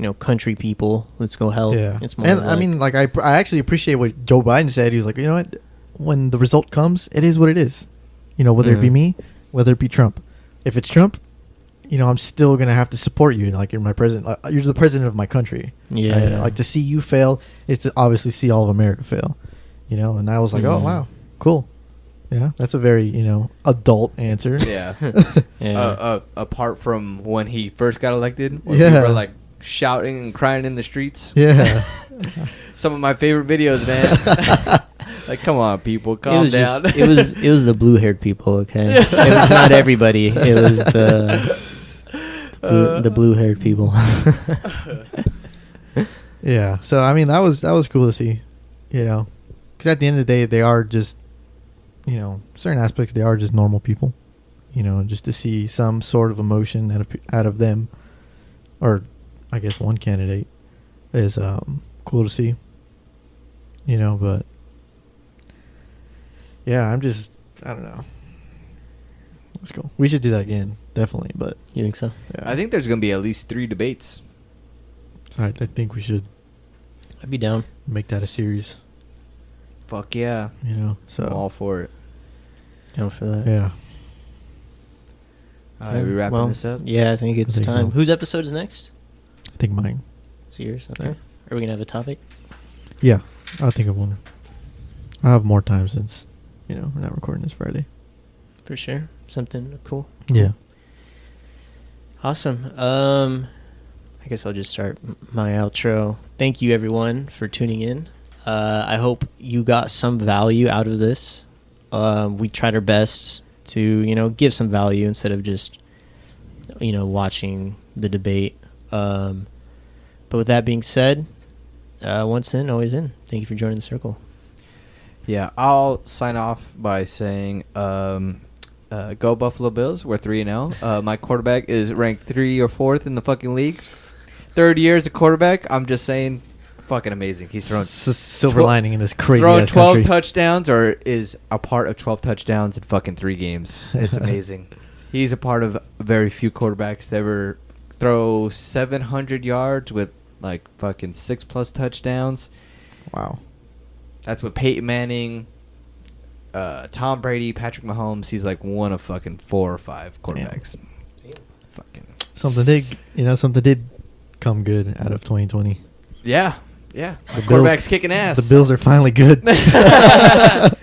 are, country people. Let's go help. Yeah. It's more And like, I mean, like, I actually appreciate what Joe Biden said. He was like, you know what? When the result comes, it is what it is. Whether it be Mhm. me, whether it be Trump. If it's Trump, I'm still gonna have to support you. Like, you're my president. You're the president of my country. Yeah. Like, to see you fail is to obviously see all of America fail. And I was like, oh Mhm. wow, cool. Yeah, that's a very, adult answer. Yeah. Yeah. Apart from when he first got elected, when Yeah. people were like shouting and crying in the streets. Yeah. Some of my favorite videos, man. Like, come on, people, calm down. It was the blue-haired people. Okay, it was not everybody. It was the blue-haired people. Yeah. So I mean, that was cool to see, because at the end of the day, they are just, certain aspects they are just normal people, just to see some sort of emotion out of them, or I guess one candidate is cool to see, but yeah, I don't know. Let's go. We should do that again, definitely. But You think so? yeah, I think there's gonna be at least 3 debates. so I think we should I'd be down. make that a series. Fuck yeah, So I'm all for it. Down for that. yeah, Are we wrapping Well, this up? Yeah, I think it's I think time. so. Whose episode is next? I think mine. It's yours. Okay. Yeah. Are we gonna have a topic? Yeah, I'll think of one. I'll have more time since we're not recording this Friday. For sure. Something cool. Yeah. Awesome. I guess I'll just start my outro. Thank you, everyone, for tuning in. I hope you got some value out of this. We tried our best to, give some value instead of just, watching the debate. But with that being said, once in, always in. Thank you for joining the circle. Yeah, I'll sign off by saying, go Buffalo Bills. We're 3-0. My quarterback is ranked 3 or 4th in the fucking league. 3rd year as a quarterback. I'm just saying, fucking amazing. He's thrown Silver lining in this crazy thrown ass 12 country. touchdowns, or is a part of 12 touchdowns in fucking 3 games. It's amazing. He's a part of very few quarterbacks to ever throw 700 yards with like fucking 6+ touchdowns. Wow. That's what Peyton Manning, Tom Brady, Patrick Mahomes. He's like one of fucking 4 or 5 quarterbacks. Fucking Something did come good out of 2020. yeah. The Bills- quarterback's kicking ass. The Bills are finally good. Let's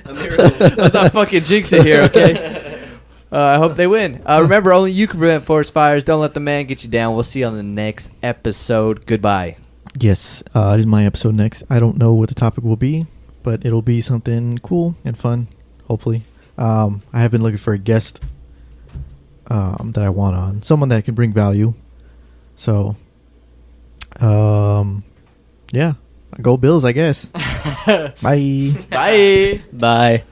not fucking jinx it here, okay? I hope they win. Remember, only you can prevent forest fires. Don't let the man get you down. We'll see you on the next episode. Goodbye. Yes, it is my episode next. I don't know what the topic will be, but it'll be something cool and fun, hopefully. I have been looking for a guest that I want on. Someone that can bring value. So, yeah. Go Bills, I guess. Bye. Bye. Bye.